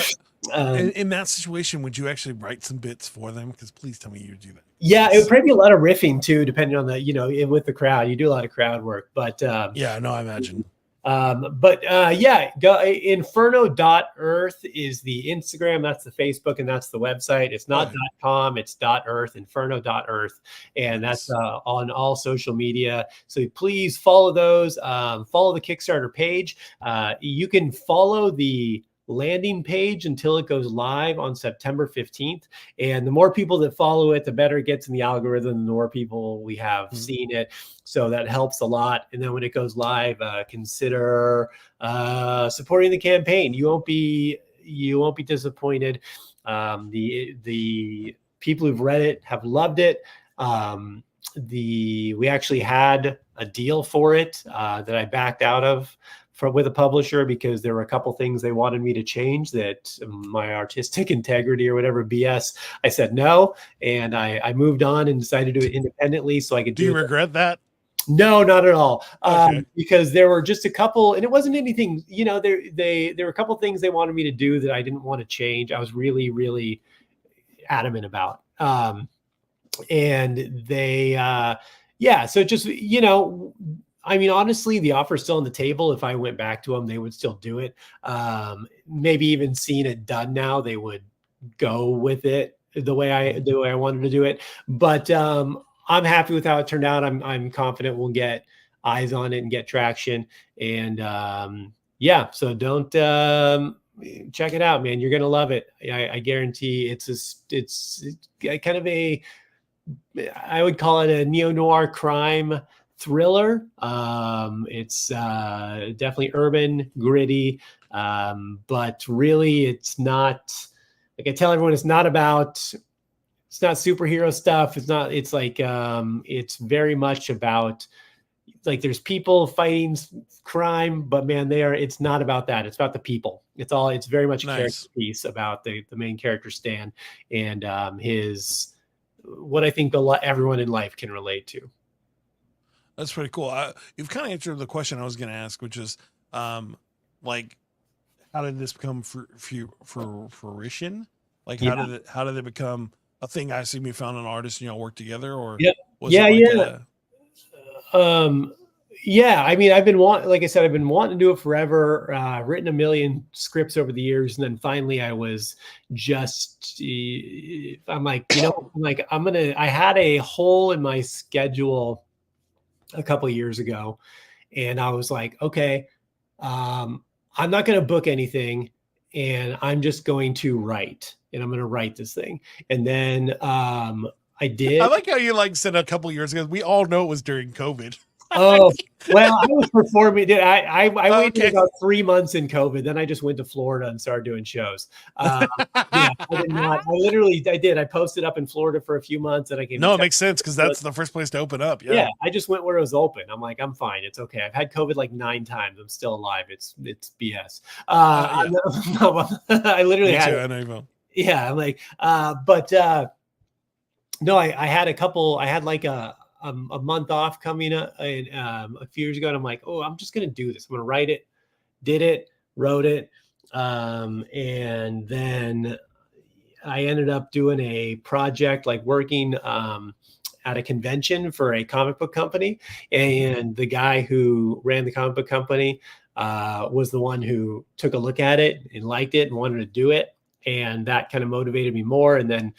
in that situation, would you actually write some bits for them? Because please tell me you do that. Yeah, it would probably be a lot of riffing too, depending on the, with the crowd. You do a lot of crowd work, but yeah, no, I imagine. Yeah, go inferno.earth is the Instagram, that's the Facebook, and that's the website. It's not .com, it's .earth, inferno.earth, and that's on all social media. So please follow those. Follow the Kickstarter page. You can follow the landing page until it goes live on September 15th. And the more people that follow it, the better it gets in the algorithm, the more people we have seen it. So that helps a lot. And then when it goes live, consider supporting the campaign. You won't be disappointed. The people who've read it have loved it. We actually had a deal for it that I backed out of with a publisher because there were a couple things they wanted me to change that my artistic integrity or whatever BS. I said no, and I moved on and decided to do it independently so I could do it. Do you regret that? No, not at all. Okay. Because there were just a couple, and it wasn't anything, there were a couple things they wanted me to do that I didn't want to change. I was really, really adamant about. And they, so just, I mean, honestly, the offer's still on the table. If I went back to them, they would still do it. Maybe even seeing it done now, they would go with it the way I wanted to do it. But I'm happy with how it turned out. I'm confident we'll get eyes on it and get traction. And so don't check it out, man. You're gonna love it. I guarantee. It's kind of I would call it a neo-noir crime thriller. It's definitely urban, gritty, but really it's not, like I tell everyone, it's not superhero stuff. It's very much about, like, there's people fighting crime, but man, it's not about that. It's about the people. It's very much a character piece about the main character, Stan, and what I think everyone in life can relate to. That's pretty cool. You've kind of answered the question I was going to ask, which is, like, how did this become fruition? Like, how did it become a thing? I assume you found an artist and y'all worked together, or I mean, I've been like I said, I've been wanting to do it forever. Written a million scripts over the years, and then finally, I was just, I'm like, I had a hole in my schedule a couple of years ago, and I was like, okay, I'm not going to book anything, and I'm just going to write, and I'm going to write this thing. And then I did. I like how you said a couple of years ago. We all know it was during COVID. Oh, well, I was performing. I waited about 3 months in COVID. Then I just went to Florida and started doing shows. I did not. I did. I posted up in Florida for a few months, and I came. No, it makes sense because that's the first place to open up. Yeah. I just went where it was open. I'm like, I'm fine. It's okay. I've had COVID like 9 times. I'm still alive. It's BS. I literally had. I know you will. Yeah, I'm like, no, I had a couple. I had like a month off coming up a few years ago, and I'm like, oh, I'm just gonna do this. I'm gonna write it. Did it, wrote it, and then I ended up doing a project, like working at a convention for a comic book company, and the guy who ran the comic book company was the one who took a look at it and liked it and wanted to do it, and that kind of motivated me more. And then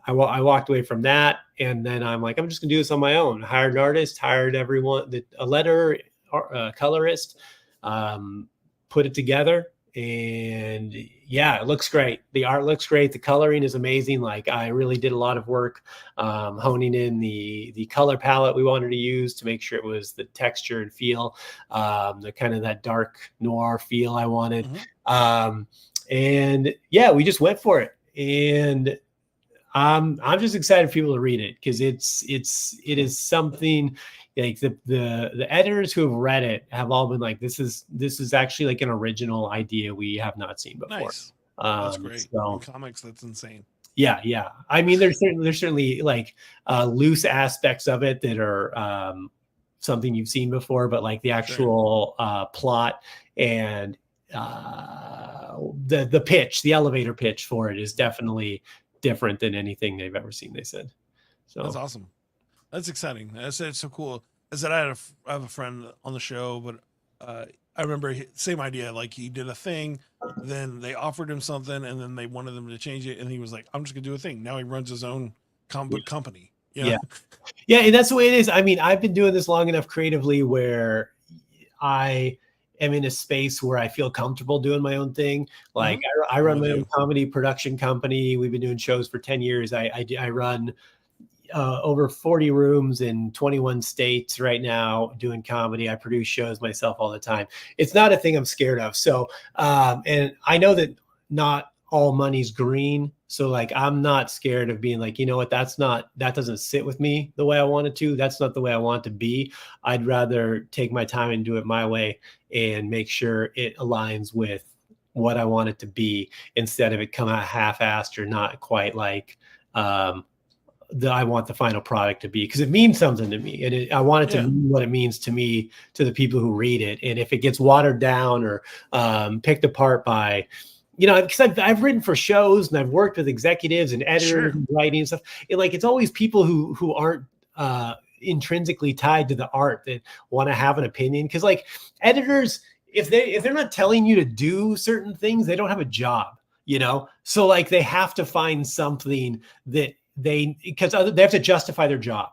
I walked away from that, and then I'm like, I'm just gonna do this on my own. Hired an artist, hired everyone, a letterer, a colorist, put it together, and yeah, it looks great. The art looks great. The coloring is amazing. Like, I really did a lot of work honing in the color palette we wanted to use to make sure it was the texture and feel, the kind of that dark noir feel I wanted. And yeah, we just went for it. And I'm just excited for people to read it because it is something like the editors who have read it have all been like, this is actually like an original idea we have not seen before. Nice. That's great. So In comics, that's insane. yeah. I mean, there's certainly like loose aspects of it that are something you've seen before, but like the actual plot and the pitch, the elevator pitch for it is definitely different than anything they've ever seen, they said. So that's awesome. That's exciting. I said it's so cool. I said I have a friend on the show, but I remember same idea. Like he did a thing, then they offered him something, and then they wanted them to change it, and he was like, "I'm just gonna do a thing." Now he runs his own comic book company. You know? Yeah, and that's the way it is. I mean, I've been doing this long enough creatively where I am in a space where I feel comfortable doing my own thing. Like I run my own comedy production company. We've been doing shows for 10 years. I run over 40 rooms in 21 states right now doing comedy. I produce shows myself all the time. It's not a thing I'm scared of. So, and I know that not all money's green. So like, I'm not scared of being like, you know what, that doesn't sit with me the way I want it to. That's not the way I want to be. I'd rather take my time and do it my way and make sure it aligns with what I want it to be instead of it come out half-assed or not quite like, I want the final product to be, because it means something to me, and I want it to mean what it means to me, to the people who read it. And if it gets watered down or picked apart by, because I've written for shows and I've worked with executives and editors and writing and stuff. It's always people who aren't intrinsically tied to the art that want to have an opinion. Because like editors, if they're not telling you to do certain things, they don't have a job. So like they have to find something that because they have to justify their job.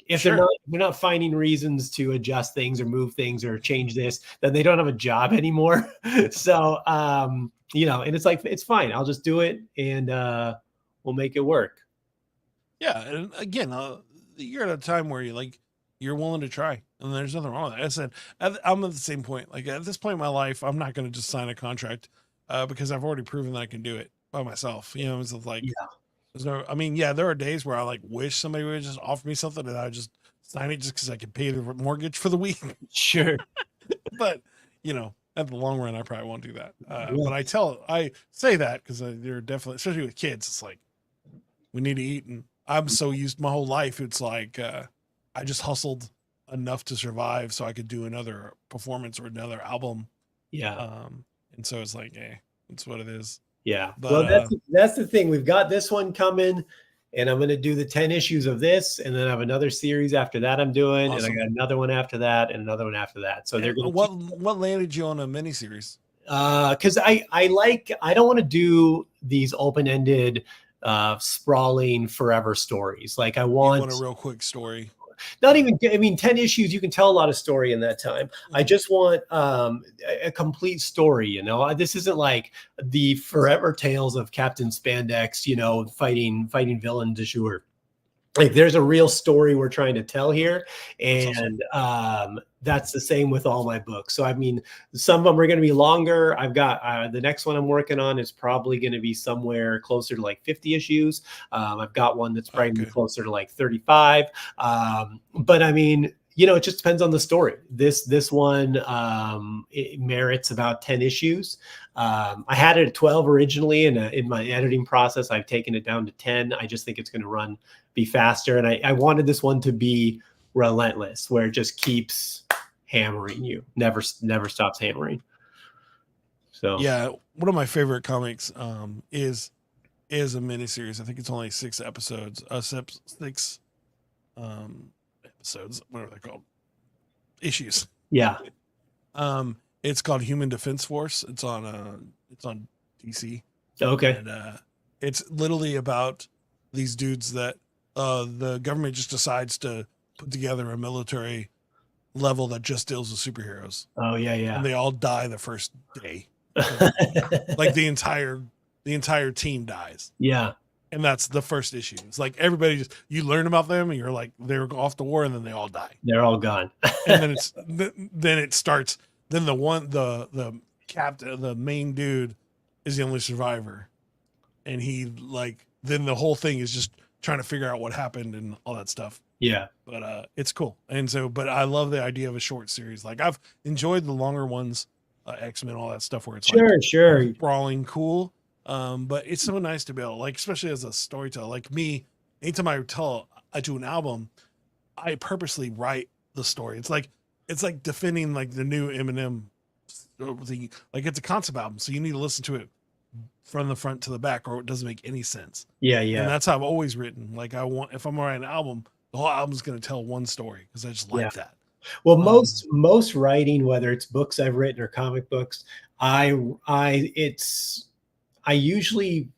If they're not finding reasons to adjust things or move things or change this, then they don't have a job anymore. So, and it's like, it's fine. I'll just do it and we'll make it work. Yeah. And again, you're at a time where you're willing to try, and there's nothing wrong with that. I said, I'm at the same point. Like at this point in my life, I'm not going to just sign a contract because I've already proven that I can do it by myself. It's like, there are days where I like wish somebody would just offer me something and I would just sign it just because I could pay the mortgage for the week. Sure. But at the long run, I probably won't do that. But I say that because they're definitely, especially with kids, it's like we need to eat, and I'm so used my whole life. It's like I just hustled enough to survive so I could do another performance or another album. Yeah. And so it's like, it's what it is. Yeah. But well, that's the thing. We've got this one coming, and I'm going to do the 10 issues of this, and then I have another series after that I'm doing, and I got another one after that, and another one after that. So they're going to what landed you on a miniseries? Because I don't want to do these open-ended, sprawling forever stories. Like I want a real quick story. Not even, 10 issues, you can tell a lot of story in that time. I just want a complete story, This isn't like the forever tales of Captain Spandex, fighting villain du jour. Like there's a real story we're trying to tell here. And that's the same with all my books. So, some of them are going to be longer. I've got the next one I'm working on is probably going to be somewhere closer to like 50 issues. I've got one that's probably going to be closer to like 35. But it just depends on the story. This one, it merits about 10 issues. I had it at 12 originally, and in my editing process, I've taken it down to 10. I just think it's going to be faster. And I wanted this one to be relentless, where it just keeps hammering you, never stops hammering. So yeah, one of my favorite comics is a miniseries. I think it's only 6 episodes. 6 episodes, whatever they're called, issues. Yeah. It's called Human Defense Force. It's on DC. Okay. And it's literally about these dudes that the government just decides to put together a military level that just deals with superheroes. Oh yeah. And they all die the first day. Like the entire team dies. Yeah. And that's the first issue. It's like everybody you learn about them and you're like, they're off to war, and then they all die. They're all gone. And then then the captain, the main dude, is the only survivor, and he like then the whole thing is just trying to figure out what happened and all that stuff. Yeah. But it's cool. And so, but I love the idea of a short series. Like I've enjoyed the longer ones, X-Men, all that stuff where it's like Sure. brawling cool. But it's so nice to be able, like, especially as a storyteller, like me, anytime I do an album, I purposely write the story. It's like defending like the new Eminem thing. Like it's a concept album, so you need to listen to it from the front to the back, or it doesn't make any sense. Yeah. And that's how I've always written. Like if I'm writing an album, the whole album's going to tell one story because I just like that. Well, most writing, whether it's books I've written or comic books, I usually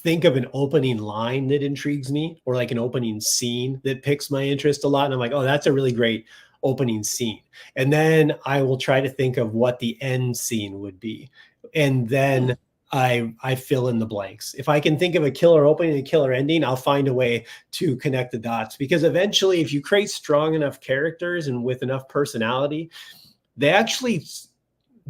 think of an opening line that intrigues me, or like an opening scene that picks my interest a lot. And I'm like, oh, that's a really great opening scene. And then I will try to think of what the end scene would be. And then I fill in the blanks. If I can think of a killer opening and a killer ending, I'll find a way to connect the dots, because eventually if you create strong enough characters and with enough personality, they actually,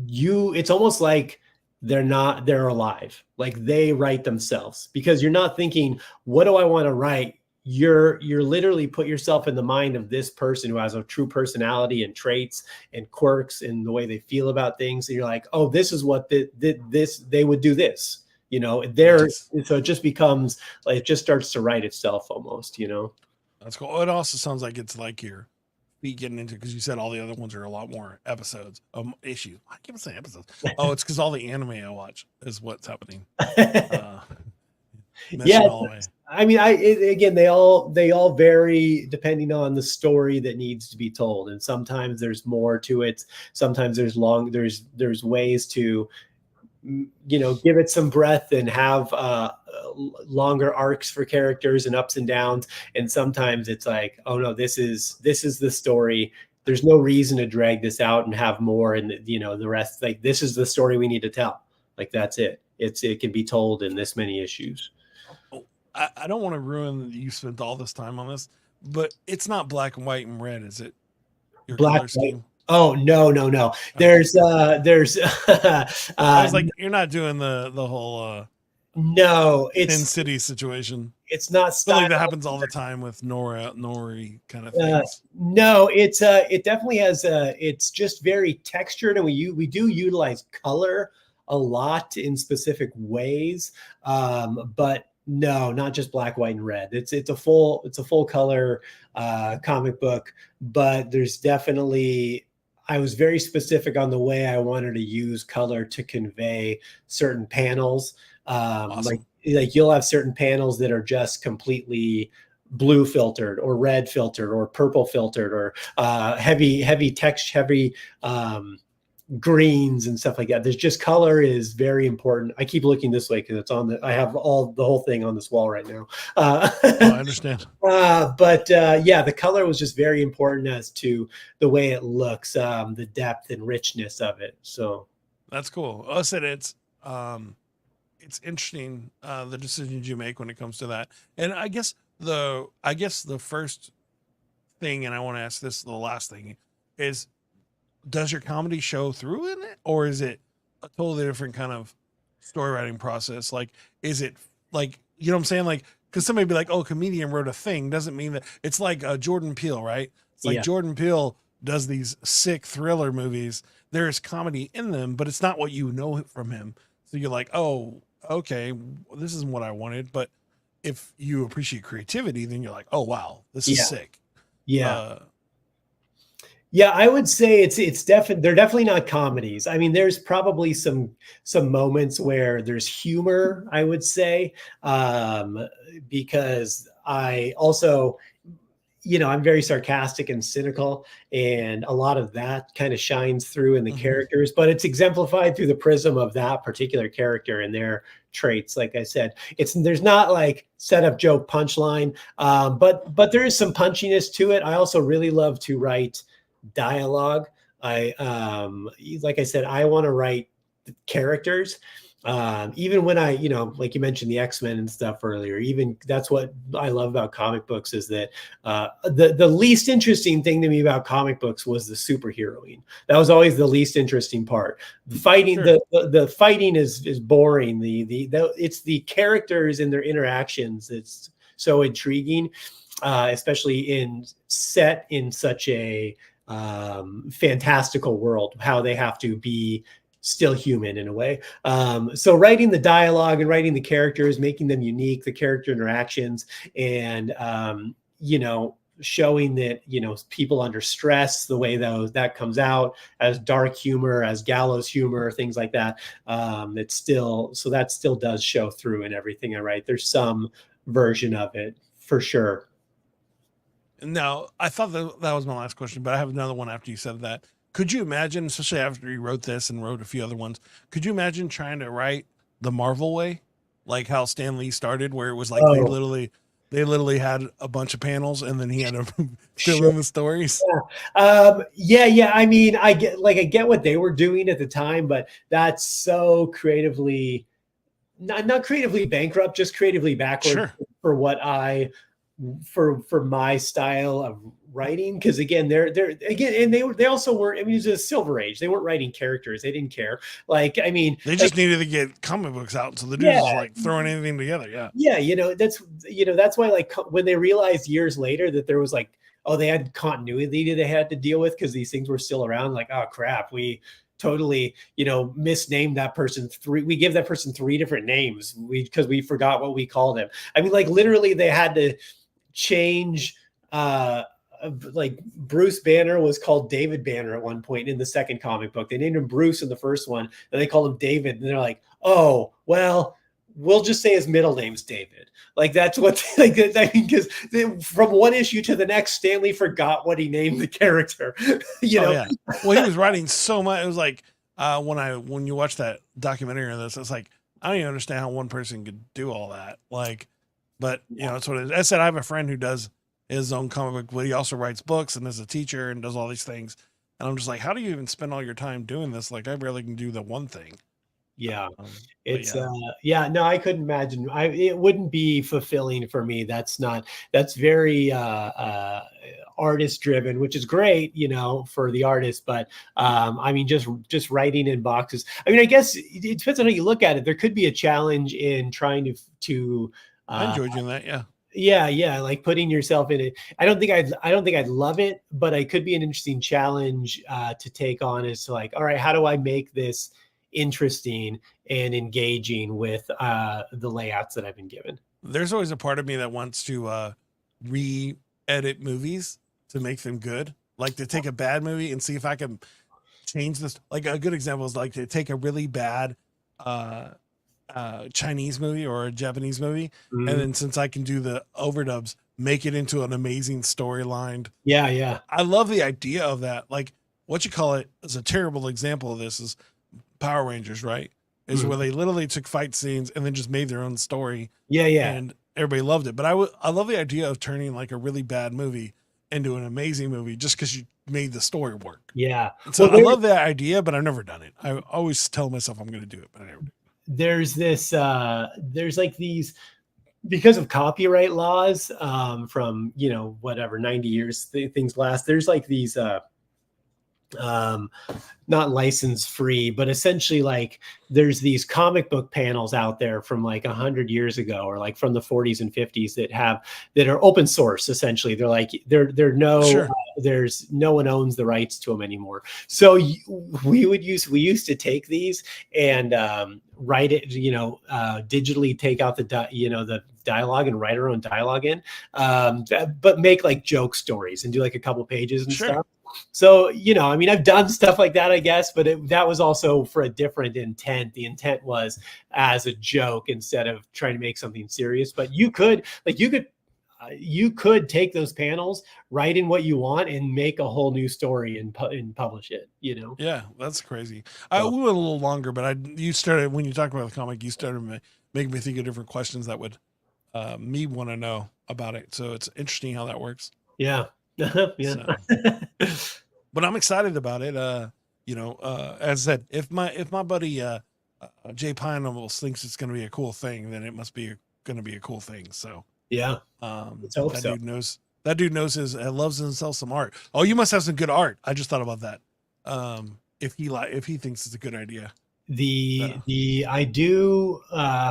it's almost like they're alive. Like they write themselves, because you're not thinking, what do I want to write? You're literally put yourself in the mind of this person who has a true personality and traits and quirks and the way they feel about things. And you're like, oh, this is what they would do this, so it just becomes like, it just starts to write itself almost, That's cool. It also sounds like it's like you're getting into, because you said all the other ones are a lot more episodes, issue. I keep saying episodes. Oh, it's because all the anime I watch is what's happening. Yeah. I mean, again, they all vary depending on the story that needs to be told. And sometimes there's more to it. Sometimes there's ways to, give it some breadth and have longer arcs for characters and ups and downs. And sometimes it's like, oh no, this is the story. There's no reason to drag this out and have more. And the rest, like, this is the story we need to tell. Like, that's it. It can be told in this many issues. I don't want to ruin that you spent all this time on this, but it's not black and white and red, is it? Your black, color scheme? Oh, no. There's I was like, you're not doing the whole no, it's Sin City situation. It's not like that happens all the time with Nori kind of things. No, it definitely has it's just very textured, and we do utilize color a lot in specific ways. But no, not just black, white, and red. It's a full color comic book, but there's definitely, I was very specific on the way I wanted to use color to convey certain panels. Awesome. Like you'll have certain panels that are just completely blue filtered or red filtered or purple filtered or heavy text, heavy greens and stuff like that. There's just, color is very important. I keep looking this way because it's on I have the whole thing on this wall right now. I understand. But the color was just very important as to the way it looks, the depth and richness of it. So that's cool. I said it's interesting, the decisions you make when it comes to that. And I guess the first thing, and I want to ask this, the last thing is, does your comedy show through in it, or is it a totally different kind of story writing process? Like, is it like, you know what I'm saying? Like, because somebody be like, oh, comedian wrote a thing, doesn't mean that. It's like Jordan Peele, right? It's like Jordan Peele does these sick thriller movies. There's comedy in them, but it's not what you know from him. So you're like, oh, okay, this isn't what I wanted. But if you appreciate creativity, then you're like, oh, wow, this is sick. Yeah. Yeah, I would say it's definitely, they're definitely not comedies. I mean, there's probably some moments where there's humor, I would say, because I also, I'm very sarcastic and cynical, and a lot of that kind of shines through in the characters, but it's exemplified through the prism of that particular character and their traits. Like I said, there's not like set up joke punchline, but there is some punchiness to it. I also really love to write dialogue. Like I said, I want to write characters, Even when I, like you mentioned the X-Men and stuff earlier, even that's what I love about comic books is that the least interesting thing to me about comic books was the superheroine. That was always the least interesting part. The fighting, Sure. the fighting is boring. It's the characters and their interactions that's so intriguing, especially set in such a fantastical world, how they have to be still human in a way. So writing the dialogue and writing the characters, making them unique, the character interactions, and showing that people under stress, the way that comes out as dark humor, as gallows humor, things like that. That still does show through in everything I write. There's some version of it for sure. Now, I thought that was my last question, but I have another one after you said that. Could you imagine, especially after you wrote this and wrote a few other ones, could you imagine trying to write the Marvel way, like how Stan Lee started, where it was like Oh, they literally had a bunch of panels and then he had to fill sure. in the stories? Yeah. I mean, I get what they were doing at the time, but that's so creatively not creatively bankrupt, just creatively backward Sure. for what I for my style of writing. Because again, they're again, and they also were. I mean, it was a silver age. They weren't writing characters. They didn't care. Like, I mean, They like just needed to get comic books out, so the dudes yeah, was like throwing anything together. Yeah. yeah. That's why like when they realized years later that there was like, oh, they had continuity they had to deal with because these things were still around. Like, oh crap, we totally misnamed that person we give that person three different names because we forgot what we called him. I mean, like literally they had to change like Bruce Banner was called David Banner at one point in the second comic book. They named him Bruce in the first one, and they called him David. And they're like, oh, well, we'll just say his middle name's David. Like that's what like I mean, because from one issue to the next, Stanley forgot what he named the character. Oh yeah. Well, he was writing so much. It was like when you watch that documentary on this, it's like I don't even understand how one person could do all that. Like, but it's what it is. I said I have a friend who does his own comic book, but he also writes books and is a teacher and does all these things. And I'm just like, how do you even spend all your time doing this? Like, I barely can do the one thing. Yeah. But It's no, I couldn't imagine. It wouldn't be fulfilling for me. That's very artist driven, which is great, for the artist. But I mean, just writing in boxes. I mean, I guess it depends on how you look at it. There could be a challenge in trying to I uh, enjoyed doing that. Yeah. yeah, like putting yourself in it. I don't think I'd love it, but it could be an interesting challenge to take on. Is to like, all right, how do I make this interesting and engaging with the layouts that I've been given? There's always a part of me that wants to re-edit movies to make them good. Like to take a bad movie and see if I can change this. Like a good example is like to take a really bad uh Chinese movie or a Japanese movie, and Mhm. then since I can do the overdubs, make it into an amazing storyline. Yeah. I love the idea of that. Like what you call it is a terrible example of this is Power Rangers, right? Is Mhm. where they literally took fight scenes and then just made their own story, Yeah. and everybody loved it. But I love the idea of turning like a really bad movie into an amazing movie just because you made the story work. Yeah. And so Well, I love that idea, but I've never done it. I always tell myself I'm going to do it, but I never do. there's like these, because of copyright laws, from whatever 90 years things last. There's like these um not license free, but essentially like there's these comic book panels out there from like 100 years ago, or like from the 40s and 50s that are open source. Essentially, they're like they're no Sure. there's no one owns the rights to them anymore. So we used to take these and write it, digitally take out the dialogue and write our own dialogue in, but make like joke stories and do like a couple pages and Sure. stuff. So, I mean, I've done stuff like that, I guess, but that was also for a different intent. The intent was as a joke instead of trying to make something serious. But you could take those panels, write in what you want, and make a whole new story and publish it. Yeah, that's crazy. So, We went a little longer, but you started when you talked about the comic, you started making me think of different questions that would me want to know about it. So it's interesting how that works. yeah, yeah. So, but I'm excited about it. As I said, if my buddy Jay Pineapples thinks it's going to be a cool thing, then it must be going to be a cool thing. So Yeah, let's hope that so. dude knows. That dude knows his loves himself some art. Oh, you must have some good art. I just thought about that. If he thinks it's a good idea. I do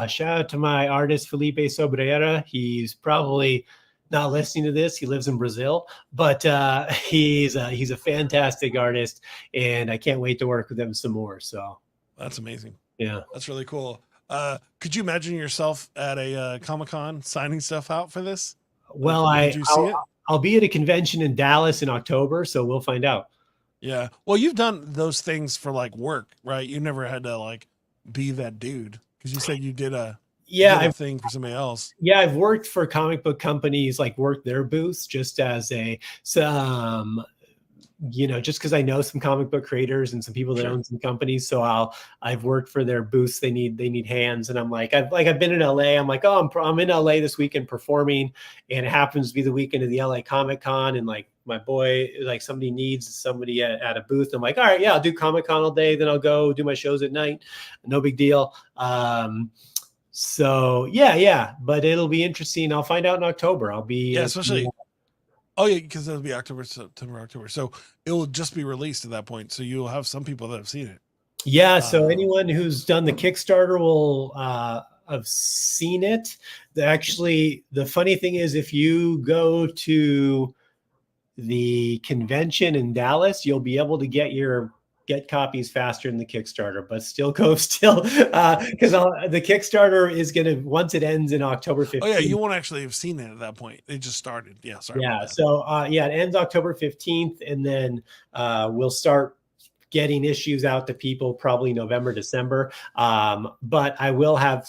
shout out to my artist Felipe Sobreira. He's probably not listening to this. He lives in Brazil, but he's a fantastic artist, and I can't wait to work with him some more. So that's amazing. Yeah, that's really cool. Could you imagine yourself at a Comic-Con signing stuff out for this? Well, Did you see it? I'll be at a convention in Dallas in October, so we'll find out. Yeah. Well, you've done those things for like work, right? You never had to like be that dude because you said you did a thing for somebody else. Yeah, I've worked for comic book companies, like worked their booths just as some just because I know some comic book creators and some people that own some companies. So I've worked for their booths. They need hands. And I'm like, I've been in LA. I'm like, oh, I'm in LA this weekend performing. And it happens to be the weekend of the LA Comic Con. And like my boy, like somebody needs somebody at a booth. I'm like, all right, yeah, I'll do Comic Con all day. Then I'll go do my shows at night. No big deal. So yeah, but it'll be interesting. I'll find out in October. I'll be especially. Oh yeah, because it'll be October, September, October. So it will just be released at that point. So you'll have some people that have seen it. Yeah. So anyone who's done the Kickstarter will have seen it. Actually, the funny thing is, if you go to the convention in Dallas, you'll be able to get copies faster than the Kickstarter, but still because the Kickstarter is going to, once it ends in October 15th. Oh yeah, you won't actually have seen it at that point. It just started. Yeah, sorry. Yeah, so it ends October 15th, and then we'll start getting issues out to people probably November, December. But I will have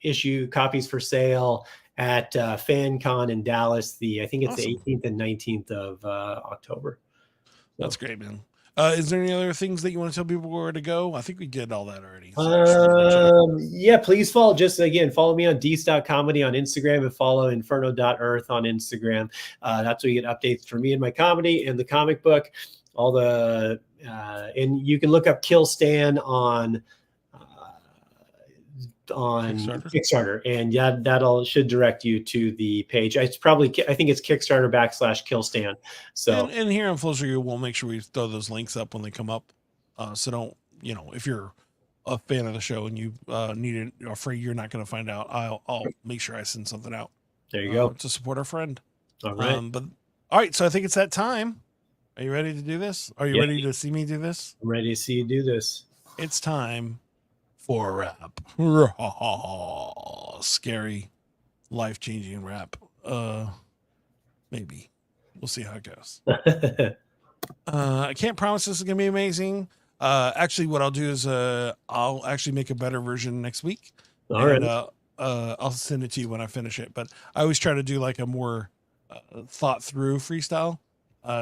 issue copies for sale at FanCon in Dallas. I think it's the 18th and 19th of October. So. That's great, man. Is there any other things that you want to tell people where to go? I think we did all that already. Yeah, please follow me on Deece.comedy on Instagram and follow Inferno.earth on Instagram. That's where you get updates for me and my comedy and the comic book. And you can look up Kill Stan on Kickstarter, and that'll should direct you to the page. I think it's Kickstarter / Kill Stan. So and here on Full Sugar, we'll make sure we throw those links up when they come up. So don't, if you're a fan of the show and you need it, or afraid you're not going to find out, I'll make sure I send something out. There you go, to support our friend. All right. All right, so I think it's that time. Are you ready to do this? Are you ready to see me do this? I'm ready to see you do this. It's time for a rap. Scary, life-changing rap. Maybe. We'll see how it goes. I can't promise this is going to be amazing. Actually, what I'll do is I'll actually make a better version next week. All right. I'll send it to you when I finish it. But I always try to do like a more thought-through freestyle,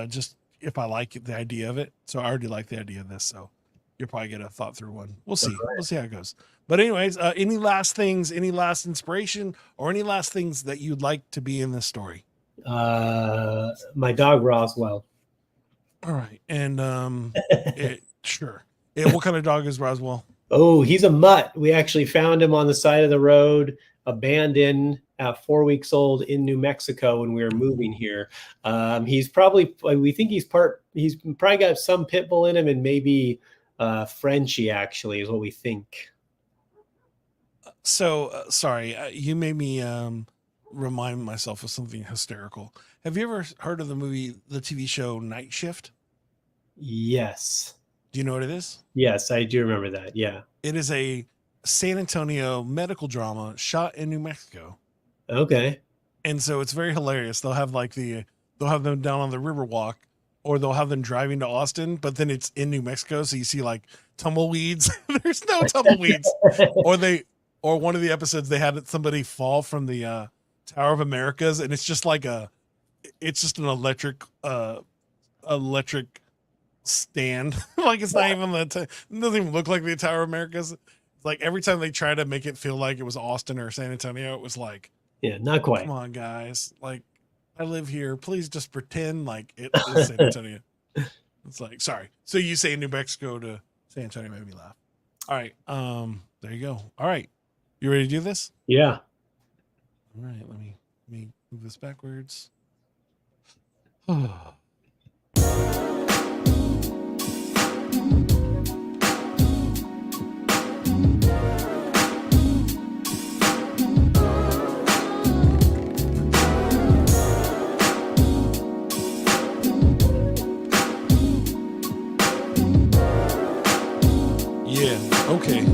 just if I like the idea of it. So I already like the idea of this, so you'll probably get a thought through one. We'll see. We'll see how it goes. But anyways, any last things, any last inspiration, or any last things that you'd like to be in this story? My dog Roswell. All right. And sure. What kind of dog is Roswell? Oh, he's a mutt. We actually found him on the side of the road, abandoned at 4 weeks old in New Mexico when we were moving here. He's probably got some pit bull in him and maybe Frenchie, actually, is what we think. So sorry, you made me remind myself of something hysterical. Have you ever heard of the TV show Night Shift? Yes. Do you know what it is? Yes, I do remember that. Yeah. It is a San Antonio medical drama shot in New Mexico. Okay. And so it's very hilarious. They'll have they'll have them down on the Riverwalk, or they'll have them driving to Austin, but then it's in New Mexico. So you see like tumbleweeds. There's no tumbleweeds. Or one of the episodes, they had somebody fall from the Tower of Americas, and it's just like it's just an electric stand. Like it's not even it doesn't even look like the Tower of Americas. It's like every time they try to make it feel like it was Austin or San Antonio, it was like, yeah, not quite. Come on, guys. Like, I live here. Please just pretend like it is San Antonio. It's like, sorry. So you say New Mexico to San Antonio made me laugh. All right. There you go. All right. You ready to do this? Yeah. All right. Let me move this backwards. Yeah. Okay.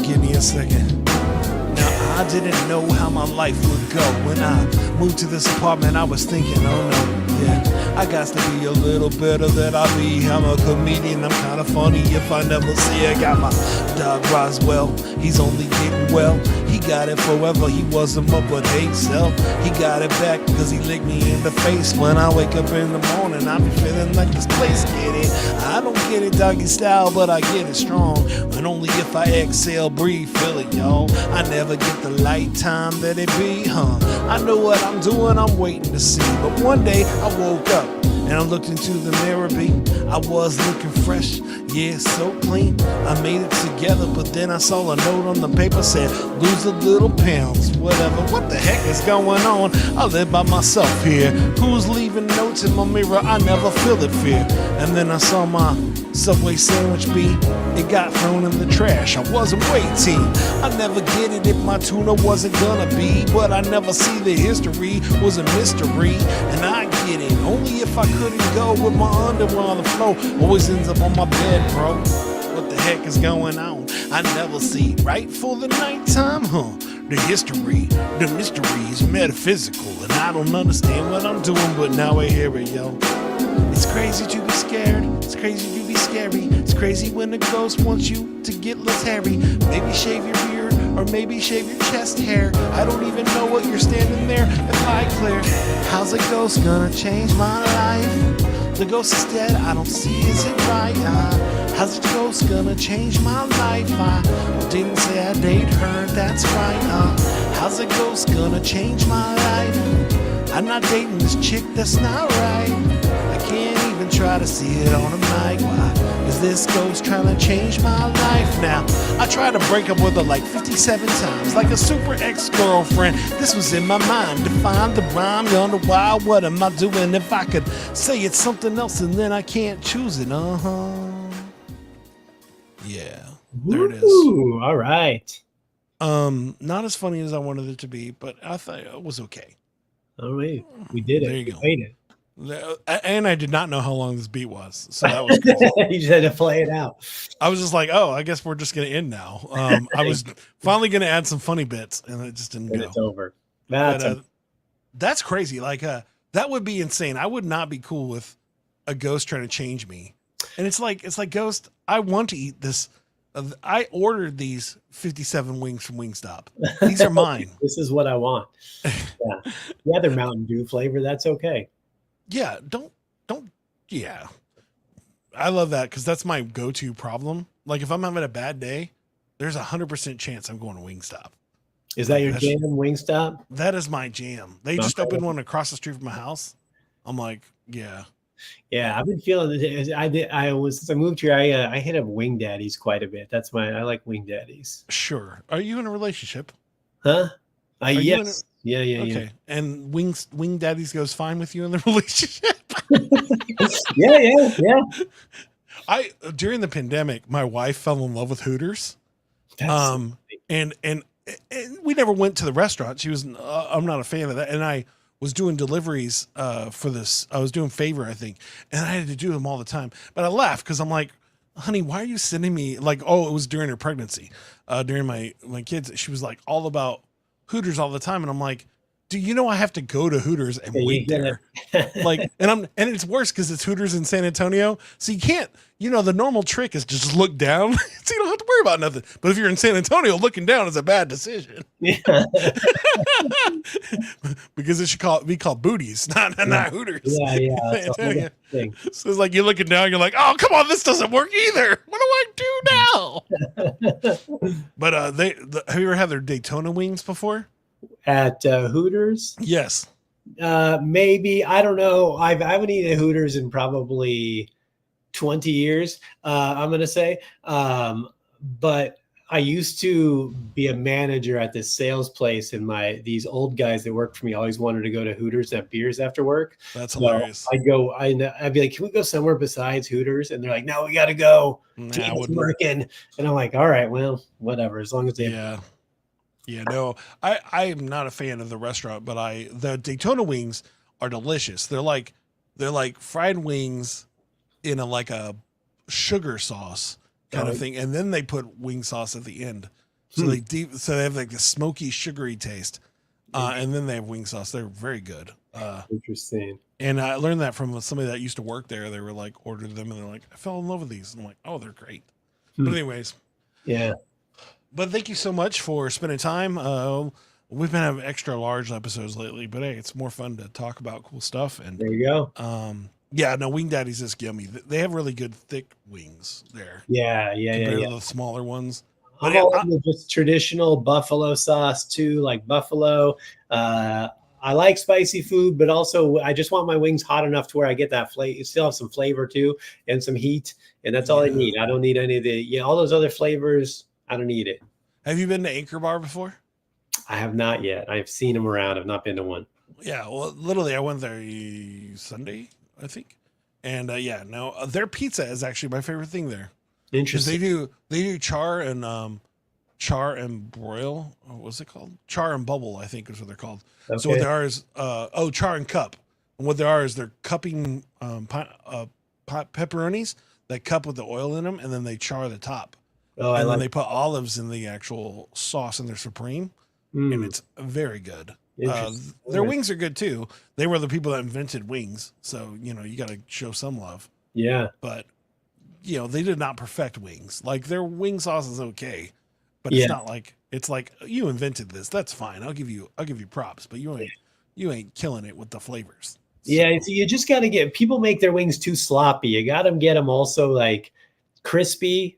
Give me a second. Now, I didn't know how my life would go. When I moved to this apartment, I was thinking, oh no, yeah, I got to be a little better than I be. I'm a comedian, I'm kind of funny if I never see. I got my dog Roswell, he's only getting well. He got it forever, he wasn't up but hate self. He got it back because he licked me in the face. When I wake up in the morning, I be feeling like this place get it. I don't get it doggy style, but I get it strong. And only if I exhale, breathe, feel it, y'all. I never get the light time that it be, I know what I'm doing, I'm waiting to see. But one day I woke up and I looked into the mirror, B. I was looking fresh, yeah, so clean. I made it together, but then I saw a note on the paper said, lose a little pounds, whatever. What the heck is going on? I live by myself here. Who's leaving notes in my mirror? I never feel it fear. And then I saw my Subway sandwich, B. It got thrown in the trash. I wasn't waiting. I never get it if my tuna wasn't gonna be. But I never see the history was a mystery. And I get it only if I couldn't go with my underwear on the floor. Always ends up on my bed, bro. What the heck is going on? I never see right for the nighttime, The history, the mystery is metaphysical. And I don't understand what I'm doing, but now I hear it, yo. It's crazy to be scared, it's crazy to be scary. It's crazy when a ghost wants you to get less hairy. Maybe shave your beard, or maybe shave your chest hair. I don't even know what you're standing there if I clear. How's a ghost gonna change my life? The ghost is dead, I don't see, is it right? How's a ghost gonna change my life? I didn't say I date her, that's right. How's a ghost gonna change my life? I'm not dating this chick, that's not right. I can't even try to see it on a mic. Why is this ghost trying to change my life now? I tried to break up with her like 57 times, like a super ex-girlfriend. This was in my mind to find the rhyme. You wonder why, what am I doing if I could say it's something else and then I can't choose it? Yeah, there it is. Ooh, all right. Not as funny as I wanted it to be, but I thought it was okay. All right, we did it. There you go. We made it. And I did not know how long this beat was, so that was crazy. You just had to play it out. I was just like, oh, I guess we're just going to end now. I was finally going to add some funny bits, and it just didn't go. It's over. That's crazy. Like, that would be insane. I would not be cool with a ghost trying to change me. And it's like Ghost, I want to eat this. I ordered these 57 wings from Wingstop. These are mine. This is what I want. Yeah. The other Mountain Dew flavor, that's okay. Yeah, don't. Yeah, I love that because that's my go-to problem. Like if I'm having a bad day, there's 100% chance I'm going to Wingstop. Is that your jam, Wingstop? That is my jam. They just opened one across the street from my house. I'm like, yeah. Yeah, I've been feeling it. Since I moved here, I hit up Wing Daddies quite a bit. I like Wing Daddies. Sure. Are you in a relationship? Huh? Yes. Yeah. Okay. Yeah. And Wing Daddies goes fine with you in the relationship? Yeah. During the pandemic, my wife fell in love with Hooters. And we never went to the restaurant. She was, I'm not a fan of that. And I was doing deliveries for this. I was doing Favor, I think. And I had to do them all the time. But I laughed because I'm like, honey, why are you sending me like, it was during her pregnancy, during my kids. She was like all about Hooters all the time. And I'm like, do you know I have to go to Hooters and wait there? Like, and it's worse because it's Hooters in San Antonio. So you can't, the normal trick is to just look down. So you don't have to worry about nothing. But if you're in San Antonio, looking down is a bad decision. Yeah. Because it should be called Booties, not Hooters. Yeah. So it's like you're looking down, you're like, oh, come on, this doesn't work either. What do I do now? But have you ever had their Daytona wings before? At Hooters? Yes. Maybe. I don't know. I haven't eaten Hooters in probably 20 years, I'm going to say. but I used to be a manager at this sales place, and these old guys that worked for me always wanted to go to Hooters and have beers after work. That's So hilarious. I'd be like, "Can we go somewhere besides Hooters?" And they're like, "No, we got to go. Nah, I Team's wouldn't. working." And I'm like, "All right, well, whatever. As long as they have." Yeah. Yeah, no, I'm not a fan of the restaurant, but the Daytona wings are delicious. They're like fried wings in a sugar sauce kind Oh, of thing, and then they put wing sauce at the end. So hmm, so they have like the smoky, sugary taste, and then they have wing sauce. They're very good. interesting. And I learned that from somebody that used to work there. They were like ordered them, and they're like, I fell in love with these. And I'm like, oh, they're great. But Hmm, anyways, yeah. but thank you so much for spending time. We've been having extra large episodes lately, but hey, it's more fun to talk about cool stuff. And There you go. yeah, no, Wing Daddy's is yummy. They have really good thick wings there Yeah, yeah, yeah, compared yeah. to the smaller ones. But I'm yeah, all into just traditional buffalo sauce too, like buffalo. Uh, I like spicy food, but also I just want my wings hot enough to where I get that flavor, still have some flavor too, and some heat, and that's all I yeah. need. I don't need any of all those other flavors. I don't need it. Have you been to Anchor Bar before? I have not yet. I've seen them around. I've not been to one. Yeah, well, literally, I went there Sunday, I think, and yeah, no, their pizza is actually my favorite thing there because Interesting. they do char and broil. What was it called? Char and bubble, I think is what they're called. So what Okay. they are is char and cup. And what they are is they're cupping pepperonis that cup with the oil in them, and then they char the top, Oh, I and then like. they put olives in the actual sauce in their supreme, and Mm, it's very good. interesting. All Their right. wings are good too. They were the people that invented wings, so you got to show some love. Yeah. But they did not perfect wings. Like their wing sauce is okay, but it's Yeah. not like it's like you invented this. That's fine. I'll give you props, but you ain't killing it with the flavors. Yeah, So so you just got to get people make their wings too sloppy. You got to get them also like crispy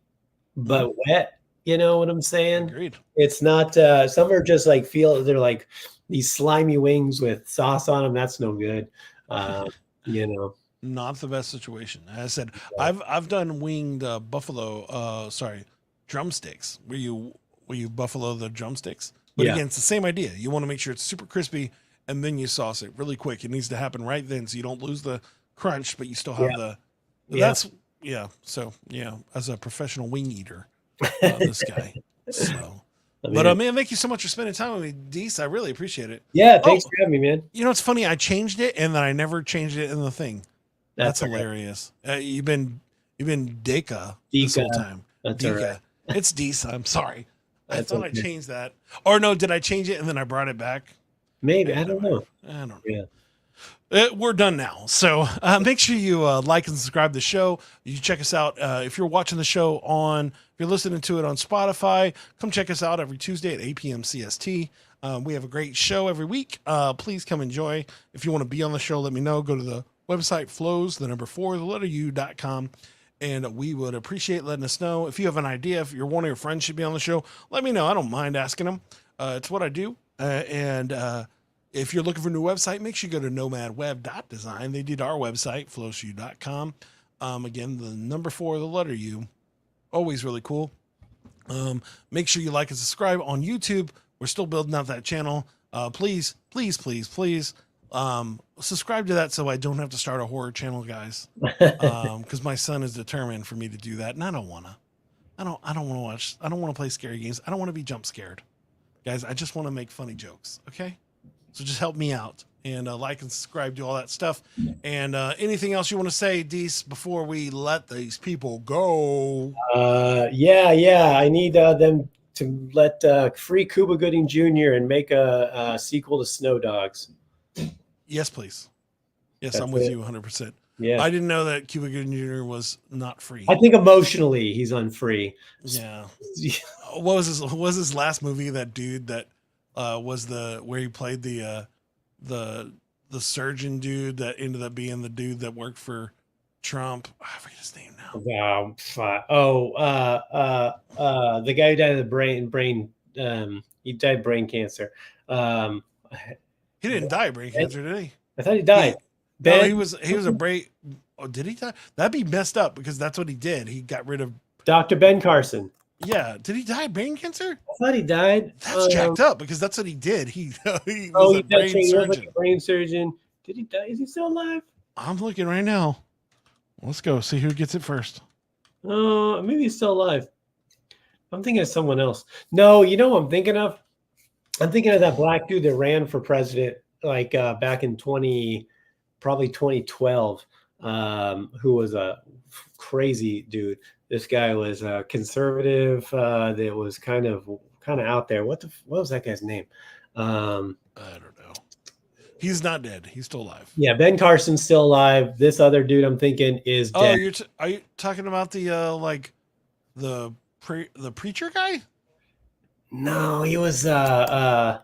mhm, but wet. You know what I'm saying? agreed. It's not. Some are just like feel they're like these slimy wings with sauce on them. That's no good. Uh, you know. Not the best situation. As I said, I've done winged buffalo. Sorry, drumsticks. Where you buffalo the drumsticks. But Yeah. again, it's the same idea. You want to make sure it's super crispy, and then you sauce it really quick. It needs to happen right then, so you don't lose the crunch, but you still Yeah. have the. Yeah. That's yeah. So yeah, as a professional wing eater, this guy. So, I but mean, man, thank you so much for spending time with me, Deece. I really appreciate it. yeah. Oh, Thanks for having me, man. it's funny. I changed it, and then I never changed it in the thing. That's That's all right. hilarious. You've been Deka this Dika. whole time. That's all right. Deka. It's Deece. I'm sorry. I That's thought I okay. changed that. Or no, did I change it and then I brought it back? Maybe I don't Whatever. know. I don't know. Yeah. We're done now. So make sure you like and subscribe to the show. You check us out. If you're watching the show if you're listening to it on Spotify, come check us out every Tuesday at 8 p.m. CST. We have a great show every week. Please come enjoy. If you want to be on the show, let me know. Go to the website flows4u.com. And we would appreciate letting us know. If you have an idea, if one of your friends should be on the show, let me know. I don't mind asking them. It's what I do. And if you're looking for a new website, make sure you go to nomadweb.design. They did our website, flows4u.com. Again, the number 4, the letter U. Always really cool. Make sure you like and subscribe on YouTube. We're still building out that channel. Please, please, please, please subscribe to that so I don't have to start a horror channel, guys. Because my son is determined for me to do that, and I don't want to. I don't want to watch. I don't want to play scary games. I don't want to be jump scared, guys. I just want to make funny jokes. Okay, so just help me out and like and subscribe, do all that stuff. And anything else you want to say, Deece, before we let these people go? Yeah. I need them to let free Cuba Gooding Jr. and make a sequel to Snow Dogs. Yes, please. Yes, That's I'm with it. you 100%. Yeah. I didn't know that Cuba Gooding Jr. was not free. I think emotionally he's unfree. Yeah. What was his last movie? That dude that was where he played the surgeon dude that ended up being the dude that worked for Trump. I forget his name now. The guy who died of the brain. He died of brain cancer. He didn't die of brain cancer, did he? I thought he died. No, he was a brain. Oh, did he die? That'd be messed up because that's what he did. He got rid of Dr. Ben Carson. Yeah. Did he die of brain cancer? I thought he died. That's jacked up because that's what he did. He was He a brain was surgeon. like a brain surgeon. Did he die? Is he still alive? I'm looking right now. Let's go see who gets it first. Maybe he's still alive. I'm thinking of someone else. No, you know what I'm thinking of? I'm thinking of that black dude that ran for president, like back in probably 2012, who was a crazy dude. This guy was a conservative that was kind of out there. What was that guy's name? I don't know. He's not dead. He's still alive. Yeah, Ben Carson's still alive. This other dude I'm thinking is dead. Oh, are you talking about the the preacher guy? No, he was I'm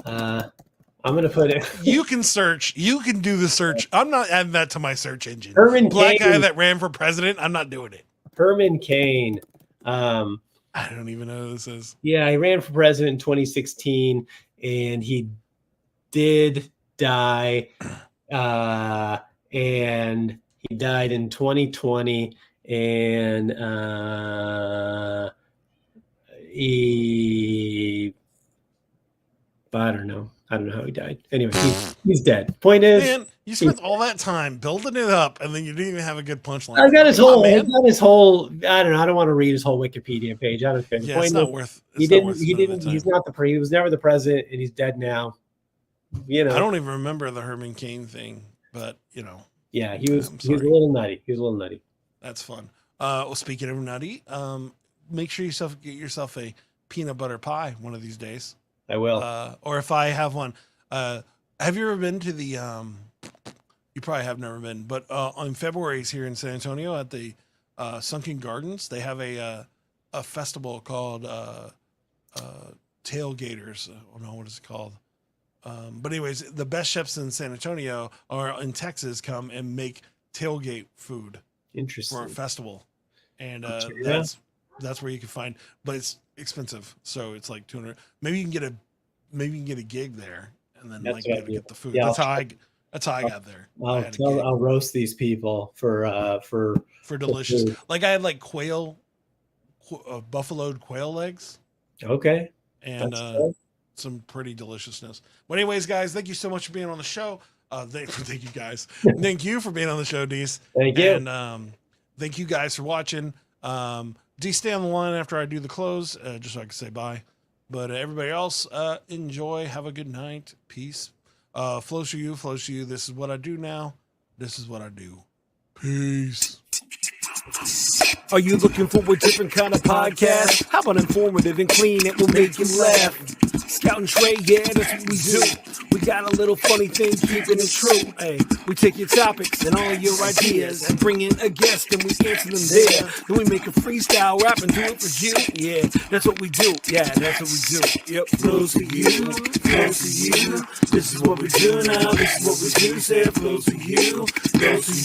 gonna put it. You can search. You can do the search. I'm not adding that to my search engine. Herman Black Cain. guy that ran for president. I'm not doing it. Herman Cain. I don't even know who this is. Yeah, he ran for president in 2016, and he did die. And he died in 2020, and I don't know how he died. Anyway, he's dead. Point is, man, you spent all that time building it up, and then you didn't even have a good punchline. I got his whole. I don't know. I don't want to read his whole Wikipedia page. I don't care. Yeah, it's not worth. He didn't. He's not he was never the president, and he's dead now. You know. I don't even remember the Herman Cain thing, but you know. Yeah, he was a little nutty. He was a little nutty. That's fun. Well, speaking of nutty, make sure get yourself a peanut butter pie one of these days. I will. Or if I have one, have you ever been to the? You probably have never been, but on February's here in San Antonio at the Sunken Gardens, they have a festival called Tailgaters. I don't know what it's called. But anyways, the best chefs in San Antonio or in Texas come and make tailgate food. Interesting. For a festival, and that's where you can find, but it's expensive, so it's like 200. Maybe you can get a gig there, and then get the food. Yeah, that's how I got there. I'll roast these people for delicious. Food. Like I had like buffaloed quail legs. Okay. And some pretty deliciousness. But anyways, guys, thank you so much for being on the show. Thank you guys. Thank you for being on the show, Deece. Thank you. And thank you guys for watching. Deece, stay on the line after I do the close, just so I can say bye. But everybody else, enjoy. Have a good night. Peace. Flows for you. This is what I do now. This is what I do. Peace. Are you looking for a different kind of podcast? How about informative and clean? It will make you laugh. Scout and Trey, yeah, that's what we do. We got a little funny thing, keeping it true. Hey, we take your topics and all your ideas and bring in a guest and we answer them there. Then we make a freestyle rap and do it for you. Yeah, that's what we do. Yeah, that's what we do. Yep, flows for you, flows for you. This is what we do now. This is what we do. Say it flows for you, flows for you.